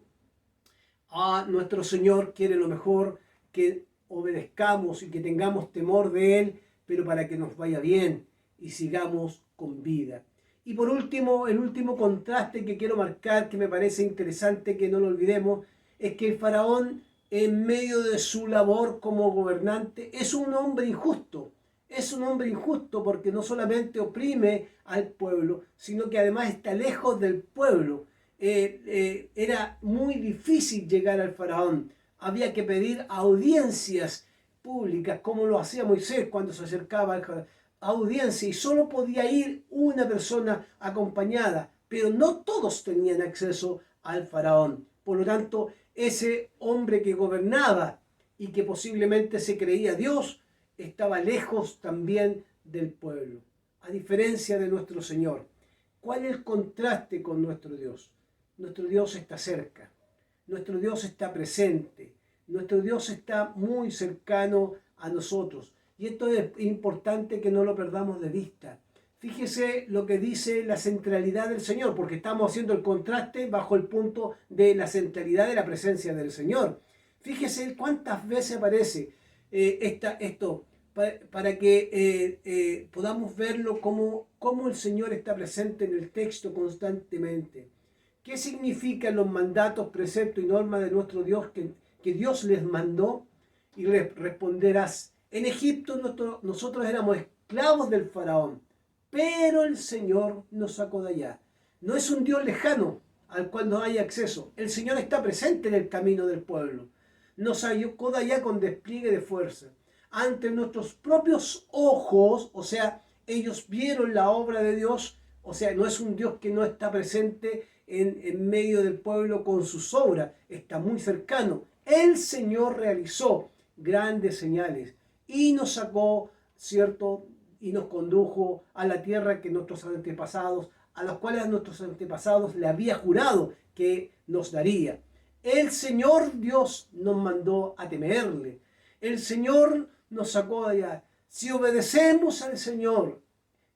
a nuestro Señor quiere lo mejor, que obedezcamos y que tengamos temor de Él, pero para que nos vaya bien y sigamos con vida. Y por último, el último contraste que quiero marcar, que me parece interesante que no lo olvidemos, es que el faraón, en medio de su labor como gobernante, es un hombre injusto. Es un hombre injusto porque no solamente oprime al pueblo, sino que además está lejos del pueblo. Era muy difícil llegar al faraón. Había que pedir audiencias públicas, como lo hacía Moisés cuando se acercaba al faraón. Audiencia, y solo podía ir una persona acompañada, pero no todos tenían acceso al faraón. Por lo tanto, ese hombre que gobernaba y que posiblemente se creía Dios, estaba lejos también del pueblo, a diferencia de nuestro Señor. ¿Cuál es el contraste con nuestro Dios? Nuestro Dios está cerca, nuestro Dios está presente, nuestro Dios está muy cercano a nosotros. Y esto es importante que no lo perdamos de vista. Fíjese lo que dice la centralidad del Señor, porque estamos haciendo el contraste bajo el punto de la centralidad de la presencia del Señor. Fíjese cuántas veces aparece esto, para que podamos verlo como el Señor está presente en el texto constantemente. ¿Qué significan los mandatos, preceptos y normas de nuestro Dios que Dios les mandó? Y responderás: en Egipto nosotros éramos esclavos del faraón, pero el Señor nos sacó de allá. No es un Dios lejano al cual no hay acceso. El Señor está presente en el camino del pueblo. Nos sacó de allá con despliegue de fuerza. Ante nuestros propios ojos, o sea, ellos vieron la obra de Dios. O sea, no es un Dios que no está presente en medio del pueblo con sus obras. Está muy cercano. El Señor realizó grandes señales y nos sacó, ¿cierto? Y nos condujo a la tierra que nuestros antepasados, a los cuales nuestros antepasados le había jurado que nos daría. El Señor Dios nos mandó a temerle. El Señor nos sacó de allá. Si obedecemos al Señor,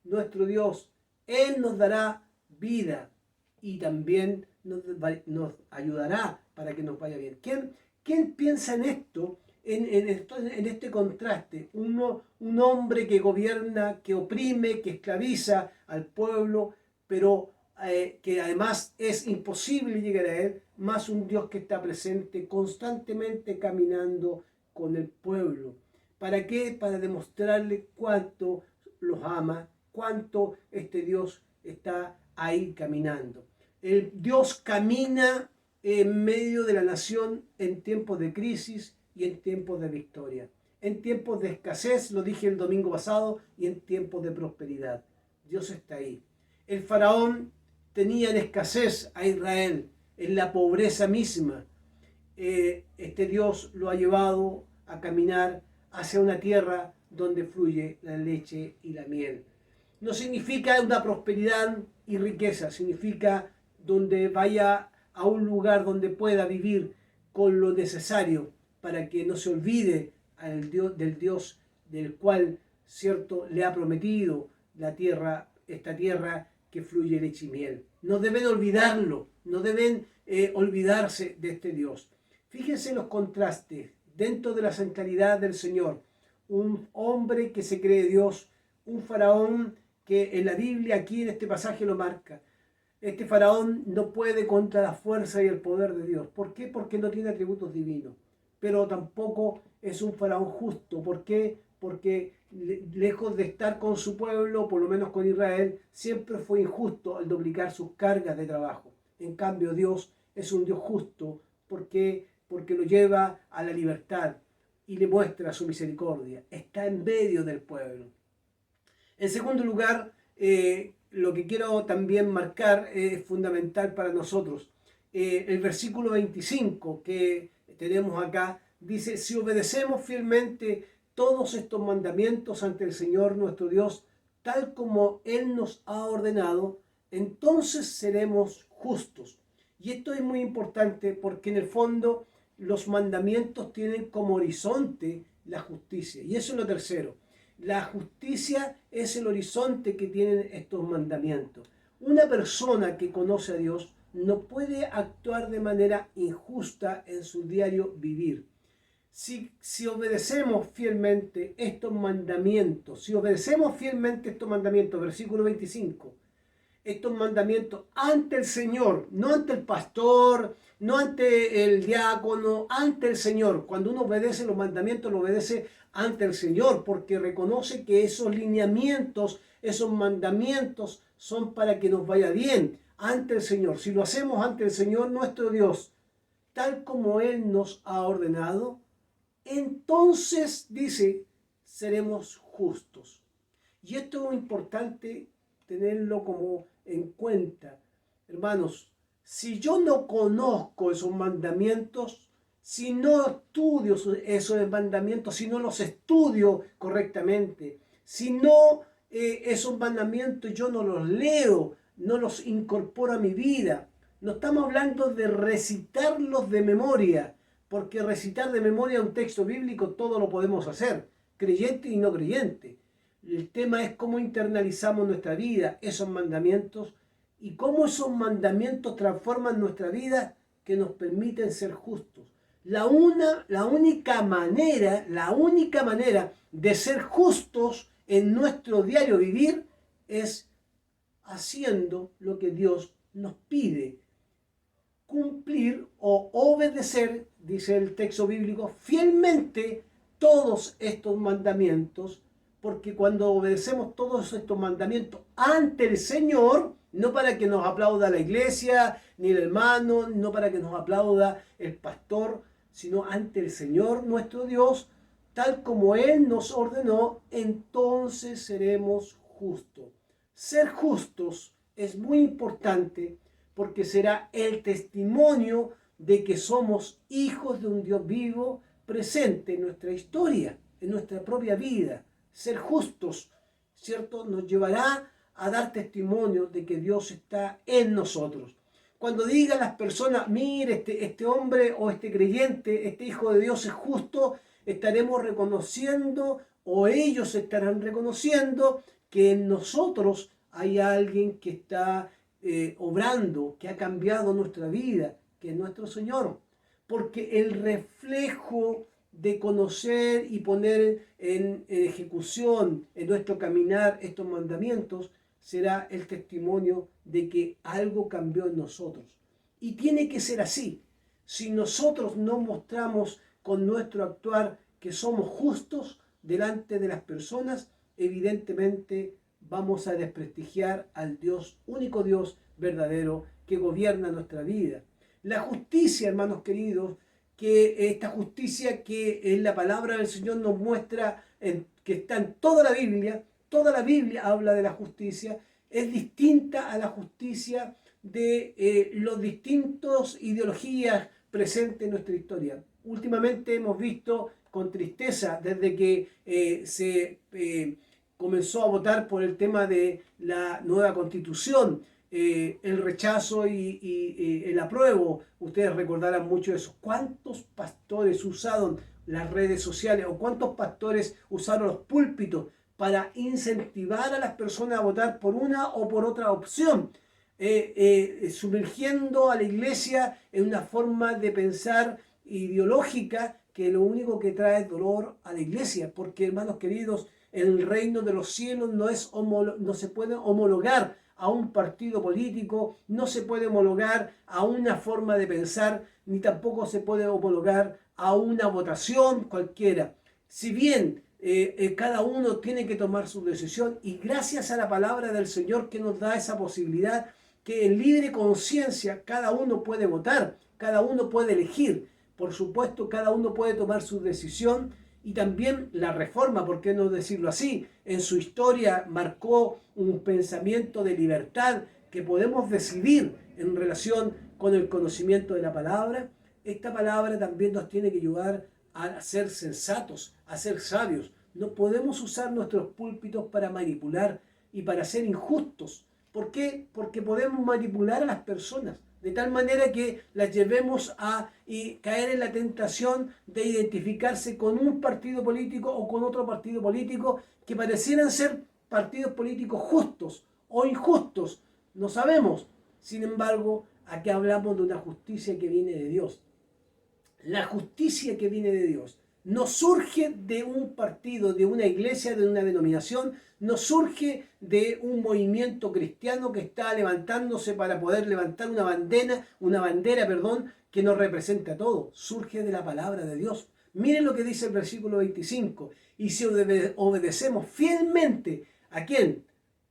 nuestro Dios, Él nos dará vida y también nos ayudará para que nos vaya bien. ¿Quién piensa en esto? En este contraste, un hombre que gobierna, que oprime, que esclaviza al pueblo, pero que además es imposible llegar a él, más un Dios que está presente constantemente caminando con el pueblo. ¿Para qué? Para demostrarle cuánto los ama, cuánto este Dios está ahí caminando. El Dios camina en medio de la nación en tiempos de crisis y en tiempos de victoria, en tiempos de escasez, lo dije el domingo pasado, y en tiempos de prosperidad. Dios está ahí. El faraón tenía en escasez a Israel, en la pobreza misma. Este Dios lo ha llevado a caminar hacia una tierra donde fluye la leche y la miel. No significa una prosperidad y riqueza, significa donde vaya a un lugar donde pueda vivir con lo necesario, para que no se olvide del Dios del cual, cierto, le ha prometido la tierra, esta tierra que fluye leche y miel. No deben olvidarlo, no deben olvidarse de este Dios. Fíjense los contrastes dentro de la centralidad del Señor. Un hombre que se cree Dios, un faraón que en la Biblia, aquí en este pasaje lo marca. Este faraón no puede contra la fuerza y el poder de Dios. ¿Por qué? Porque no tiene atributos divinos. Pero tampoco es un faraón justo. ¿Por qué? Porque lejos de estar con su pueblo, por lo menos con Israel, siempre fue injusto al duplicar sus cargas de trabajo. En cambio, Dios es un Dios justo porque lo lleva a la libertad y le muestra su misericordia. Está en medio del pueblo. En segundo lugar, lo que quiero también marcar es fundamental para nosotros. El versículo 25 que tenemos acá dice: si obedecemos fielmente todos estos mandamientos ante el Señor nuestro Dios, tal como Él nos ha ordenado, entonces seremos justos. Y esto es muy importante porque en el fondo los mandamientos tienen como horizonte la justicia. Y eso es lo tercero. La justicia es el horizonte que tienen estos mandamientos. Una persona que conoce a Dios no puede actuar de manera injusta en su diario vivir. Si obedecemos fielmente estos mandamientos, versículo 25, estos mandamientos ante el Señor, no ante el pastor, no ante el diácono, ante el Señor. Cuando uno obedece los mandamientos, lo obedece ante el Señor, porque reconoce que esos lineamientos, esos mandamientos son para que nos vaya bien ante el Señor. Si lo hacemos ante el Señor nuestro Dios, tal como Él nos ha ordenado, entonces, dice, seremos justos. Y esto es importante tenerlo como en cuenta. Hermanos, si yo no conozco esos mandamientos, si no estudio esos mandamientos, si no los estudio correctamente, si no esos mandamientos yo no los leo, no los incorporo a mi vida, no estamos hablando de recitarlos de memoria, porque recitar de memoria un texto bíblico todo lo podemos hacer, creyente y no creyente. El tema es cómo internalizamos nuestra vida, esos mandamientos, y cómo esos mandamientos transforman nuestra vida que nos permiten ser justos. La única manera de ser justos en nuestro diario vivir es haciendo lo que Dios nos pide. Cumplir o obedecer, dice el texto bíblico, fielmente todos estos mandamientos, porque cuando obedecemos todos estos mandamientos ante el Señor, no para que nos aplauda la iglesia, ni el hermano, no para que nos aplauda el pastor, sino ante el Señor nuestro Dios, tal como Él nos ordenó, entonces seremos justos. Ser justos es muy importante porque será el testimonio de que somos hijos de un Dios vivo presente en nuestra historia, en nuestra propia vida. Ser justos, ¿cierto?, nos llevará a dar testimonio de que Dios está en nosotros. Cuando digan las personas, mire, este hombre o este creyente, este hijo de Dios es justo, estaremos reconociendo, o ellos estarán reconociendo, que en nosotros hay alguien que está obrando, que ha cambiado nuestra vida, que es nuestro Señor. Porque el reflejo de conocer y poner en ejecución en nuestro caminar estos mandamientos será el testimonio de que algo cambió en nosotros. Y tiene que ser así. Si nosotros no mostramos con nuestro actuar que somos justos delante de las personas, evidentemente vamos a desprestigiar al Dios, único Dios verdadero que gobierna nuestra vida. La justicia, hermanos queridos, que esta justicia que en la palabra del Señor nos muestra, que está en toda la Biblia habla de la justicia, es distinta a la justicia de las distintas ideologías presentes en nuestra historia. Últimamente hemos visto con tristeza, desde que se comenzó a votar por el tema de la nueva Constitución, el rechazo y el apruebo. Ustedes recordarán mucho eso. ¿Cuántos pastores usaron las redes sociales o cuántos pastores usaron los púlpitos para incentivar a las personas a votar por una o por otra opción? Sumergiendo a la iglesia en una forma de pensar ideológica que lo único que trae es dolor a la iglesia, porque, hermanos queridos, el reino de los cielos no se puede homologar a un partido político, no se puede homologar a una forma de pensar, ni tampoco se puede homologar a una votación cualquiera. Si bien cada uno tiene que tomar su decisión, y gracias a la palabra del Señor que nos da esa posibilidad, que en libre conciencia cada uno puede votar, cada uno puede elegir. Por supuesto, cada uno puede tomar su decisión, y también la Reforma, ¿por qué no decirlo así? En su historia marcó un pensamiento de libertad que podemos decidir en relación con el conocimiento de la palabra. Esta palabra también nos tiene que ayudar a ser sensatos, a ser sabios. No podemos usar nuestros púlpitos para manipular y para ser injustos. ¿Por qué? Porque podemos manipular a las personas de tal manera que las llevemos a caer en la tentación de identificarse con un partido político o con otro partido político que parecieran ser partidos políticos justos o injustos. No sabemos. Sin embargo, aquí hablamos de una justicia que viene de Dios. La justicia que viene de Dios no surge de un partido, de una iglesia, de una denominación, no surge de un movimiento cristiano que está levantándose para poder levantar una bandera, que nos representa a todos. Surge de la palabra de Dios. Miren lo que dice el versículo 25. Y si obedecemos fielmente, ¿a quién?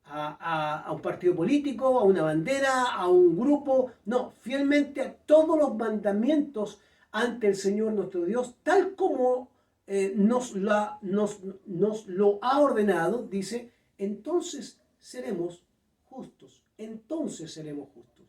A un partido político, a una bandera, a un grupo. No, fielmente a todos los mandamientos ante el Señor nuestro Dios, tal como nos lo ha ordenado, dice, entonces seremos justos. Entonces seremos justos.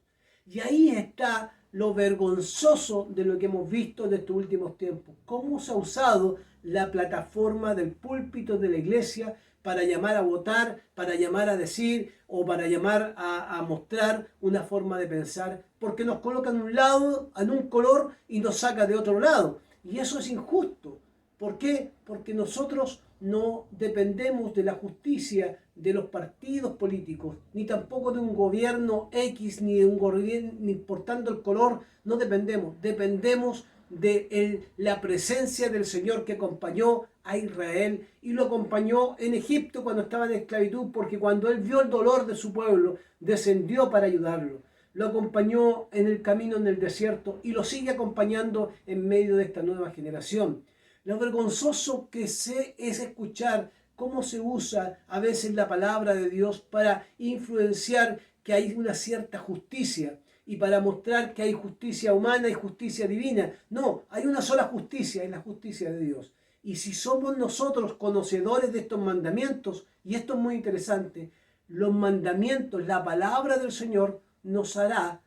Y ahí está lo vergonzoso de lo que hemos visto en estos últimos tiempos. Cómo se ha usado la plataforma del púlpito de la iglesia para llamar a votar, para llamar a decir o para llamar a mostrar una forma de pensar, porque nos colocan en un lado, en un color, y nos saca de otro lado. Y eso es injusto. ¿Por qué? Porque nosotros no dependemos de la justicia de los partidos políticos, ni tampoco de un gobierno X, ni de un gobierno, ni importando el color, no dependemos. Dependemos de la presencia del Señor que acompañó a Israel y lo acompañó en Egipto cuando estaba en esclavitud, porque cuando Él vio el dolor de su pueblo, descendió para ayudarlo. Lo acompañó en el camino en el desierto y lo sigue acompañando en medio de esta nueva generación. Lo vergonzoso que es escuchar cómo se usa a veces la palabra de Dios para influenciar que hay una cierta justicia y para mostrar que hay justicia humana y justicia divina. No, hay una sola justicia, es la justicia de Dios. Y si somos nosotros conocedores de estos mandamientos, y esto es muy interesante, los mandamientos, la palabra del Señor nos hará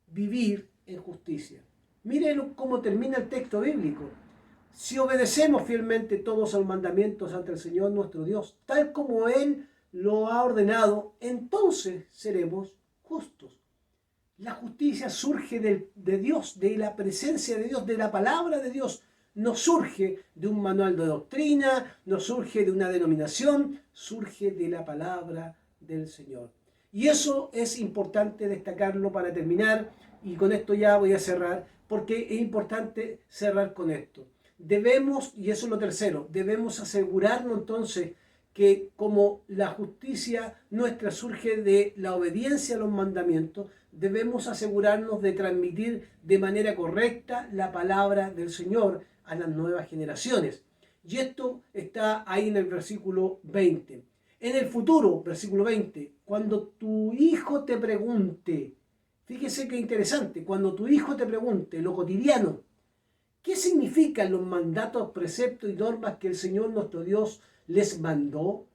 vivir en justicia. Miren cómo termina el texto bíblico. Si obedecemos fielmente todos los mandamientos ante el Señor nuestro Dios, tal como Él lo ha ordenado, entonces seremos justos. La justicia surge de Dios, de la presencia de Dios, de la palabra de Dios. No surge de un manual de doctrina, no surge de una denominación, surge de la palabra del Señor. Y eso es importante destacarlo para terminar, y con esto ya voy a cerrar, porque es importante cerrar con esto. Debemos, y eso es lo tercero, debemos asegurarnos entonces que como la justicia nuestra surge de la obediencia a los mandamientos, debemos asegurarnos de transmitir de manera correcta la palabra del Señor a las nuevas generaciones. Y esto está ahí en el versículo 20. En el futuro, versículo 20, cuando tu hijo te pregunte, fíjese qué interesante, cuando tu hijo te pregunte lo cotidiano, ¿qué significan los mandatos, preceptos y normas que el Señor nuestro Dios les mandó?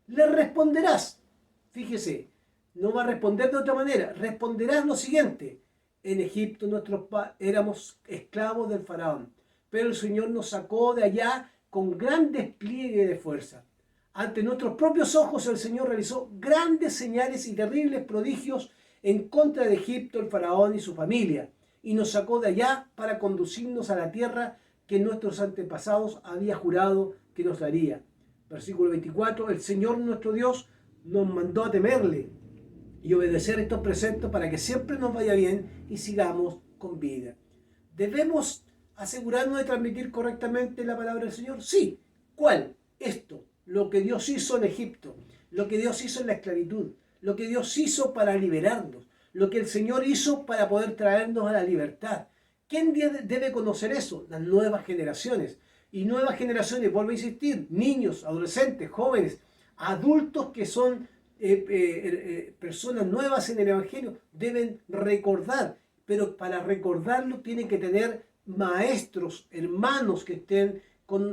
Le responderás. Fíjese, no va a responder de otra manera. Responderás lo siguiente. En Egipto éramos esclavos del faraón, pero el Señor nos sacó de allá con gran despliegue de fuerza. Ante nuestros propios ojos el Señor realizó grandes señales y terribles prodigios en contra de Egipto, el faraón y su familia, y nos sacó de allá para conducirnos a la tierra que nuestros antepasados había jurado que nos daría. Versículo 24, el Señor nuestro Dios nos mandó a temerle y obedecer estos preceptos para que siempre nos vaya bien y sigamos con vida. ¿Debemos asegurarnos de transmitir correctamente la palabra del Señor? Sí. ¿Cuál? Esto, lo que Dios hizo en Egipto, lo que Dios hizo en la esclavitud, lo que Dios hizo para liberarnos, lo que el Señor hizo para poder traernos a la libertad. ¿Quién debe conocer eso? Las nuevas generaciones. Y nuevas generaciones, vuelvo a insistir, niños, adolescentes, jóvenes, adultos que son personas nuevas en el Evangelio, deben recordar, pero para recordarlo tienen que tener maestros, hermanos que estén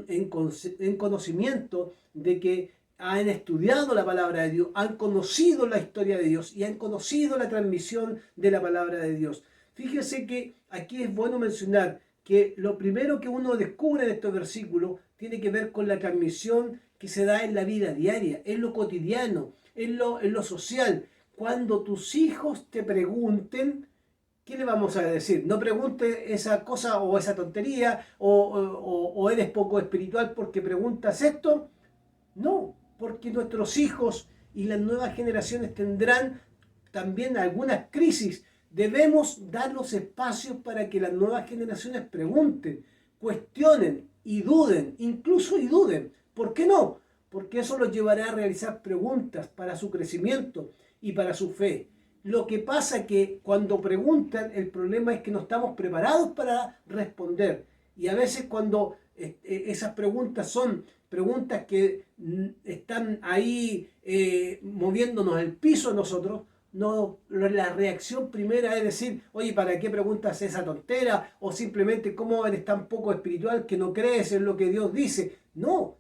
en conocimiento de que han estudiado la palabra de Dios, han conocido la historia de Dios y han conocido la transmisión de la palabra de Dios. Fíjese que aquí es bueno mencionar que lo primero que uno descubre en estos versículos tiene que ver con la transmisión que se da en la vida diaria, en lo cotidiano, en lo social. Cuando tus hijos te pregunten, ¿qué le vamos a decir? No pregunte esa cosa o esa tontería o eres poco espiritual porque preguntas esto. No, porque nuestros hijos y las nuevas generaciones tendrán también algunas crisis. Debemos dar los espacios para que las nuevas generaciones pregunten, cuestionen y duden, incluso y duden. ¿Por qué no? Porque eso los llevará a realizar preguntas para su crecimiento y para su fe. Lo que pasa que cuando preguntan, el problema es que no estamos preparados para responder. Y a veces cuando esas preguntas son preguntas que están ahí moviéndonos el piso a nosotros, no, la reacción primera es decir, oye, ¿para qué preguntas esa tontera? O simplemente, ¿cómo eres tan poco espiritual que no crees en lo que Dios dice? No,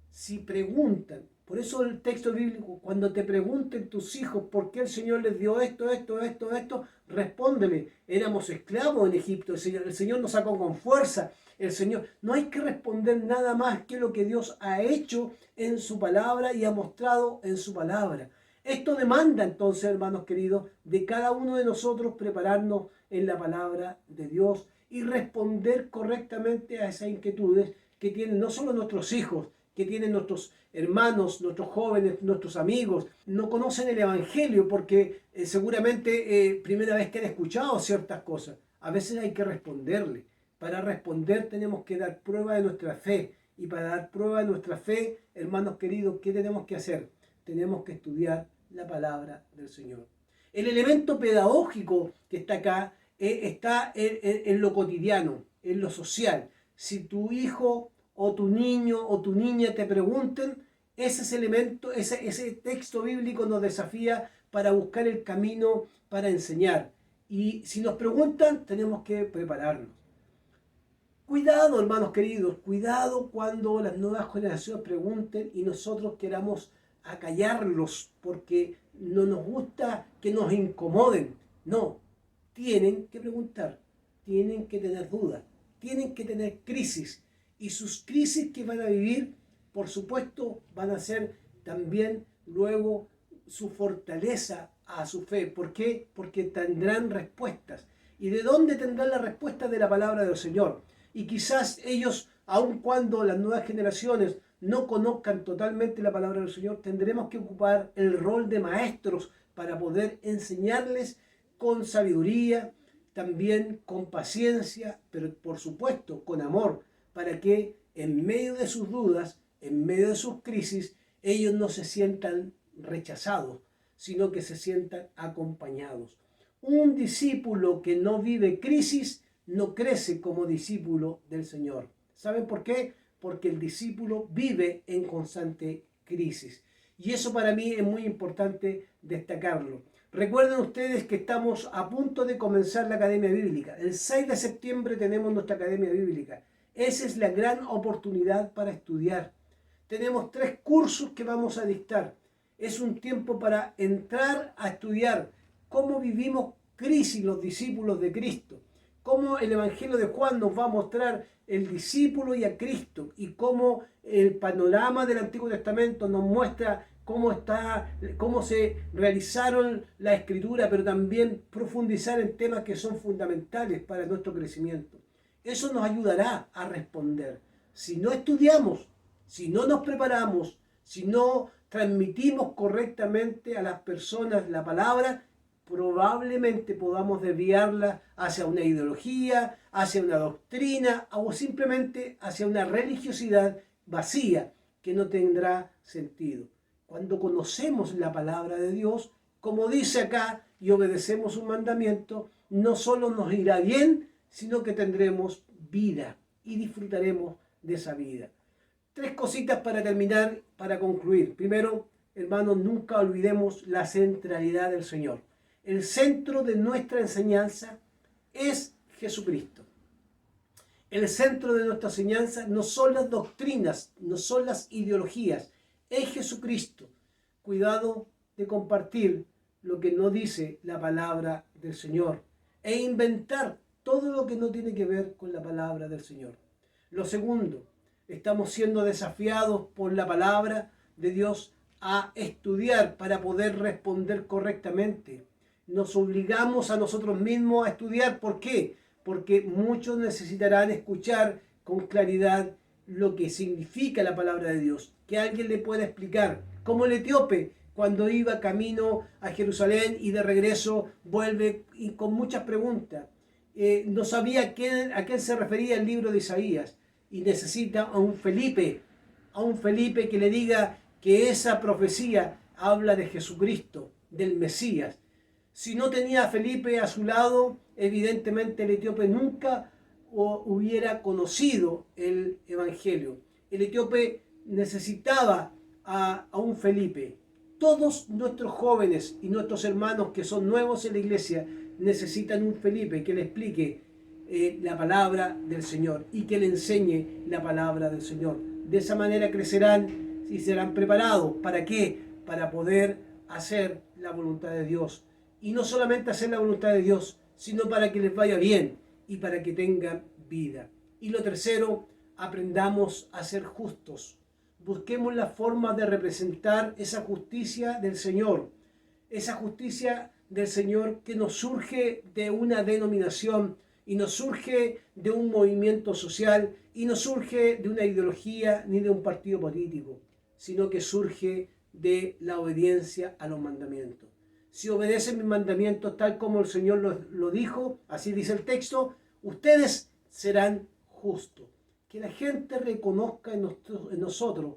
si preguntan. Por eso el texto bíblico, cuando te pregunten tus hijos por qué el Señor les dio esto, respóndele, éramos esclavos en Egipto, el Señor nos sacó con fuerza, el Señor, no hay que responder nada más que lo que Dios ha hecho en su palabra y ha mostrado en su palabra. Esto demanda entonces, hermanos queridos, de cada uno de nosotros prepararnos en la palabra de Dios y responder correctamente a esas inquietudes que tienen no solo nuestros hijos, que tienen nuestros hermanos, nuestros jóvenes, nuestros amigos. No conocen el Evangelio porque seguramente primera vez que han escuchado ciertas cosas. A veces hay que responderle. Para responder tenemos que dar prueba de nuestra fe. Y para dar prueba de nuestra fe, hermanos queridos, ¿qué tenemos que hacer? Tenemos que estudiar la palabra del Señor. El elemento pedagógico que está acá está en lo cotidiano, en lo social. Si tu hijo o tu niño o tu niña te pregunten, ese elemento, ese texto bíblico nos desafía para buscar el camino para enseñar. Y si nos preguntan, tenemos que prepararnos. Cuidado, hermanos queridos, cuidado cuando las nuevas generaciones pregunten y nosotros queramos acallarlos porque no nos gusta que nos incomoden. No, tienen que preguntar, tienen que tener dudas, tienen que tener crisis. Y sus crisis que van a vivir, por supuesto, van a ser también luego su fortaleza a su fe. ¿Por qué? Porque tendrán respuestas. ¿Y de dónde tendrán la respuesta? De la palabra del Señor. Y quizás ellos, aun cuando las nuevas generaciones no conozcan totalmente la palabra del Señor, tendremos que ocupar el rol de maestros para poder enseñarles con sabiduría, también con paciencia, pero por supuesto con amor, para que en medio de sus dudas, en medio de sus crisis, ellos no se sientan rechazados, sino que se sientan acompañados. Un discípulo que no vive crisis no crece como discípulo del Señor. ¿Saben por qué? Porque el discípulo vive en constante crisis. Y eso para mí es muy importante destacarlo. Recuerden ustedes que estamos a punto de comenzar la Academia Bíblica. El 6 de septiembre tenemos nuestra Academia Bíblica. Esa es la gran oportunidad para estudiar. Tenemos 3 cursos que vamos a dictar. Es un tiempo para entrar a estudiar cómo vivimos crisis los discípulos de Cristo, cómo el Evangelio de Juan nos va a mostrar el discípulo y a Cristo, y cómo el panorama del Antiguo Testamento nos muestra cómo se realizaron la Escritura, pero también profundizar en temas que son fundamentales para nuestro crecimiento. Eso nos ayudará a responder. Si no estudiamos, si no nos preparamos, si no transmitimos correctamente a las personas la palabra, probablemente podamos desviarla hacia una ideología, hacia una doctrina o simplemente hacia una religiosidad vacía que no tendrá sentido. cuando conocemos la palabra de Dios, como dice acá, y obedecemos su mandamiento, no solo nos irá bien, sino que tendremos vida y disfrutaremos de esa vida. 3 cositas para terminar, para concluir. Primero, hermanos, nunca olvidemos la centralidad del Señor. El centro de nuestra enseñanza es Jesucristo. El centro de nuestra enseñanza no son las doctrinas, no son las ideologías, es Jesucristo. Cuidado de compartir lo que no dice la palabra del Señor e inventar todo lo que no tiene que ver con la palabra del Señor. Lo segundo, estamos siendo desafiados por la palabra de Dios a estudiar para poder responder correctamente. Nos obligamos a nosotros mismos a estudiar. ¿Por qué? Porque muchos necesitarán escuchar con claridad lo que significa la palabra de Dios, que alguien le pueda explicar, como el etíope cuando iba camino a Jerusalén y de regreso vuelve y con muchas preguntas. No sabía a quién se refería el libro de Isaías y necesita a un Felipe que le diga que esa profecía habla de Jesucristo, del Mesías. Si no tenía a Felipe a su lado, evidentemente el etíope nunca hubiera conocido el Evangelio. El etíope necesitaba a un Felipe. Todos nuestros jóvenes y nuestros hermanos que son nuevos en la iglesia necesitan un Felipe que le explique la palabra del Señor y que le enseñe la palabra del Señor. De esa manera crecerán y serán preparados. ¿Para qué? Para poder hacer la voluntad de Dios. Y no solamente hacer la voluntad de Dios, sino para que les vaya bien y para que tengan vida. Y lo tercero, aprendamos a ser justos. Busquemos la forma de representar esa justicia del Señor. Esa justicia del Señor que nos surge de una denominación y no surge de un movimiento social y no surge de una ideología ni de un partido político, sino que surge de la obediencia a los mandamientos. Si obedecen mis mandamientos tal como el Señor lo dijo, así dice el texto, ustedes serán justos. Que la gente reconozca en nosotros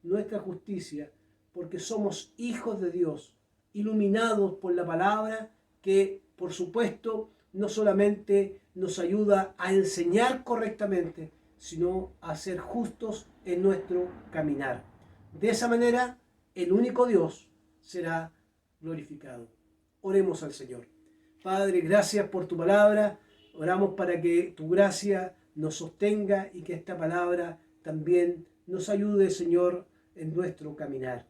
nuestra justicia, porque somos hijos de Dios, iluminados por la palabra que, por supuesto, no solamente nos ayuda a enseñar correctamente, sino a ser justos en nuestro caminar. De esa manera, el único Dios será glorificado. Oremos al Señor. Padre, gracias por tu palabra. Oramos para que tu gracia nos sostenga y que esta palabra también nos ayude, Señor, en nuestro caminar.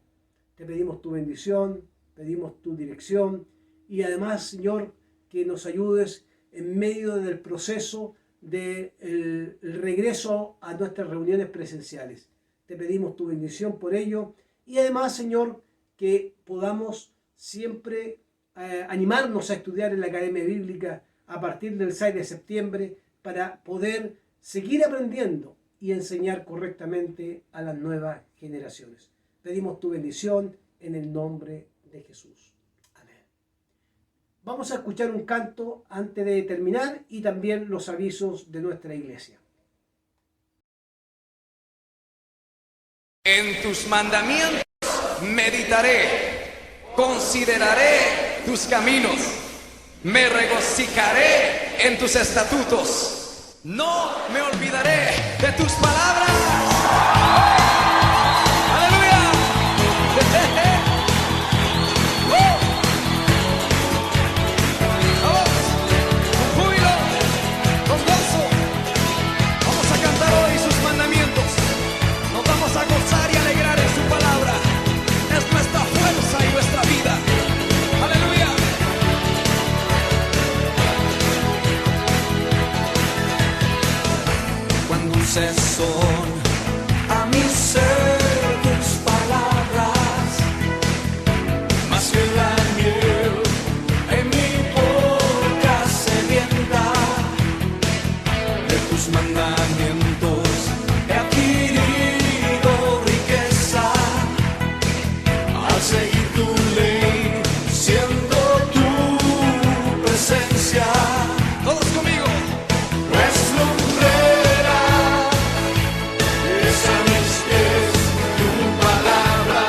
Te pedimos tu bendición, pedimos tu dirección y además, Señor, que nos ayudes en medio del proceso del regreso a nuestras reuniones presenciales. Te pedimos tu bendición por ello y además, Señor, que podamos siempre animarnos a estudiar en la Academia Bíblica a partir del 6 de septiembre para poder seguir aprendiendo y enseñar correctamente a las nuevas generaciones. Pedimos tu bendición en el nombre de Jesús. Amén. Vamos a escuchar un canto antes de terminar y también los avisos de nuestra iglesia. En tus mandamientos meditaré, consideraré tus caminos, me regocijaré en tus estatutos, no me olvidaré de tus palabras. ¡Aleluya! Vamos, con júbilo, con gozo, vamos a cantar hoy sus mandamientos, nos vamos a gozar y alegrar en su palabra, es nuestra fuerza y nuestra vida. ¡Aleluya! Cuando son a mi ser tus palabras, más que la miel en mi boca sedienta, de tus mandamientos he adquirido riqueza, al seguir tu ley, siendo tu presencia. Todos conmigo. Pues lumbrera es a mis pies tu palabra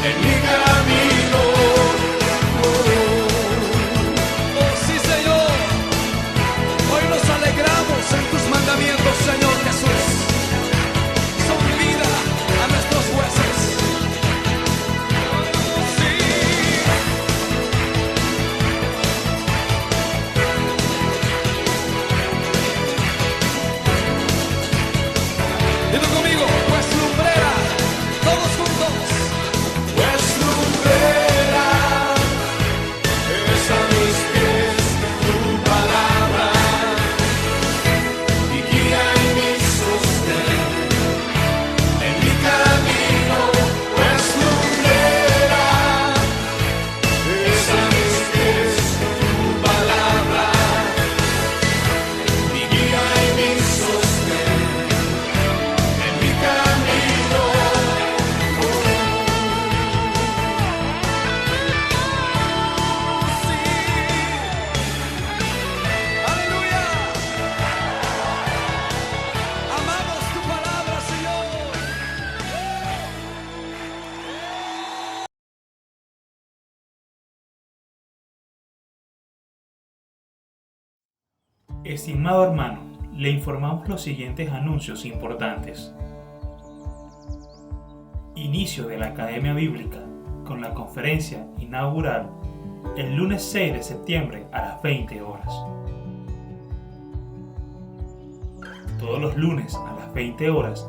en mi camino. Oh, sí, Señor. Hoy nos alegramos en tus mandamientos, Señor Jesús. Son vida a nuestros huesos. Sí. Dilo conmigo, pues lumbrera, todos juntos. Pues lumbrera es a mis pies tu palabra, mi guía y mi sostén en mi camino. Pues lumbrera es a mis pies tu palabra, mi guía y mi sostén en mi camino. Sí. Aleluya. Amamos tu palabra, Señor. Estimado hermano, le informamos los siguientes anuncios importantes. Inicio de la Academia Bíblica con la conferencia inaugural el lunes 6 de septiembre a las 20 horas. Todos los lunes a las 20 horas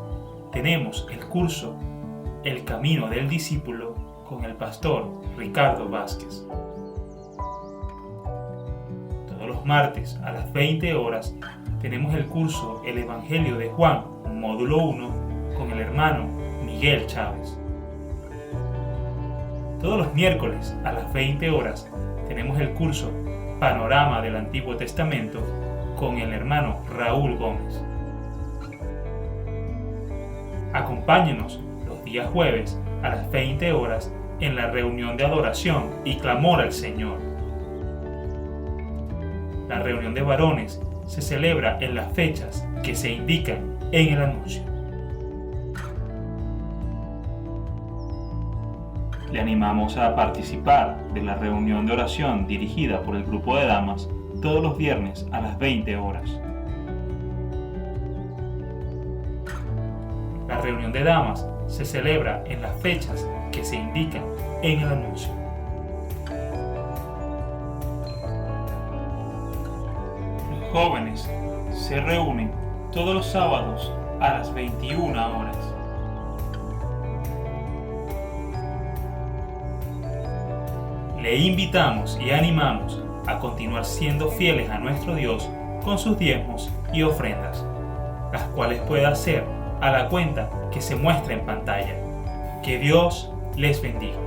tenemos el curso El Camino del Discípulo con el pastor Ricardo Vázquez. Todos los martes a las 20 horas tenemos el curso El Evangelio de Juan, módulo 1, con el hermano Miguel Chávez. Todos los miércoles a las 20 horas tenemos el curso Panorama del Antiguo Testamento con el hermano Raúl Gómez. Acompáñenos los días jueves a las 20 horas en la reunión de adoración y clamor al Señor. La reunión de varones se celebra en las fechas que se indican en el anuncio. Le animamos a participar de la reunión de oración dirigida por el grupo de damas todos los viernes a las 20 horas. La reunión de damas se celebra en las fechas que se indican en el anuncio. Los jóvenes se reúnen todos los sábados a las 21 horas. Le invitamos y animamos a continuar siendo fieles a nuestro Dios con sus diezmos y ofrendas, las cuales puede hacer a la cuenta que se muestra en pantalla. Que Dios les bendiga.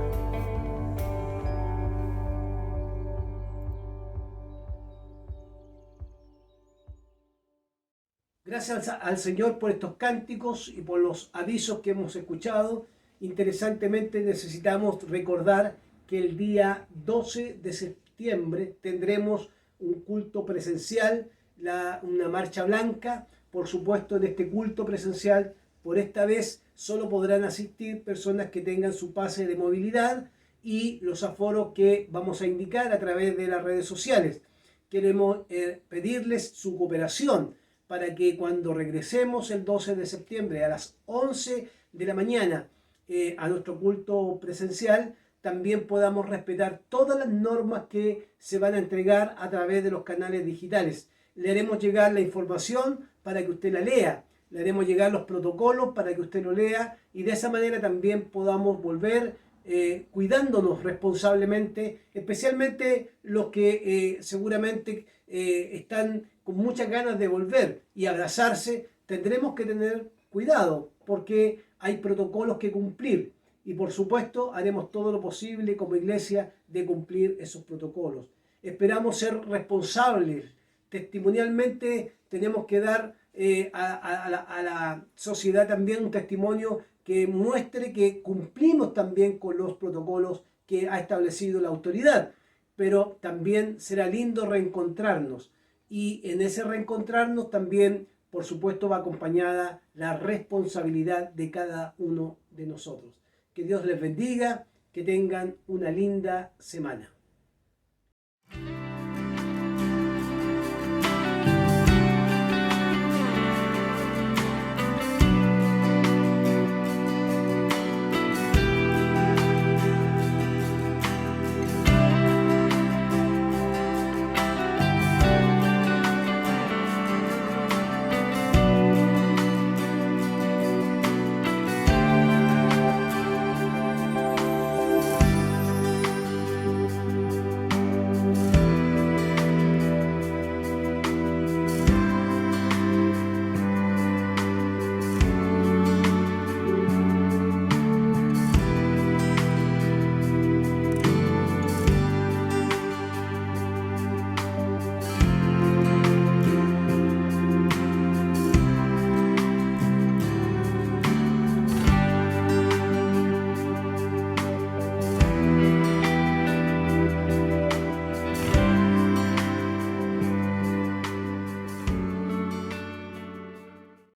Gracias al Señor por estos cánticos y por los avisos que hemos escuchado. Interesantemente necesitamos recordar que el día 12 de septiembre tendremos un culto presencial, una marcha blanca. Por supuesto, en este culto presencial, por esta vez, solo podrán asistir personas que tengan su pase de movilidad y los aforos que vamos a indicar a través de las redes sociales. Queremos pedirles su cooperación para que cuando regresemos el 12 de septiembre a las 11 de la mañana a nuestro culto presencial, también podamos respetar todas las normas que se van a entregar a través de los canales digitales. Le haremos llegar la información para que usted la lea, le haremos llegar los protocolos para que usted lo lea y de esa manera también podamos volver cuidándonos responsablemente, especialmente los que seguramente están con muchas ganas de volver y abrazarse. Tendremos que tener cuidado porque hay protocolos que cumplir. Y por supuesto haremos todo lo posible como iglesia de cumplir esos protocolos. Esperamos ser responsables. Testimonialmente tenemos que dar a la sociedad también un testimonio que muestre que cumplimos también con los protocolos que ha establecido la autoridad. Pero también será lindo reencontrarnos. Y en ese reencontrarnos también, por supuesto, va acompañada la responsabilidad de cada uno de nosotros. Que Dios les bendiga Que tengan una linda semana.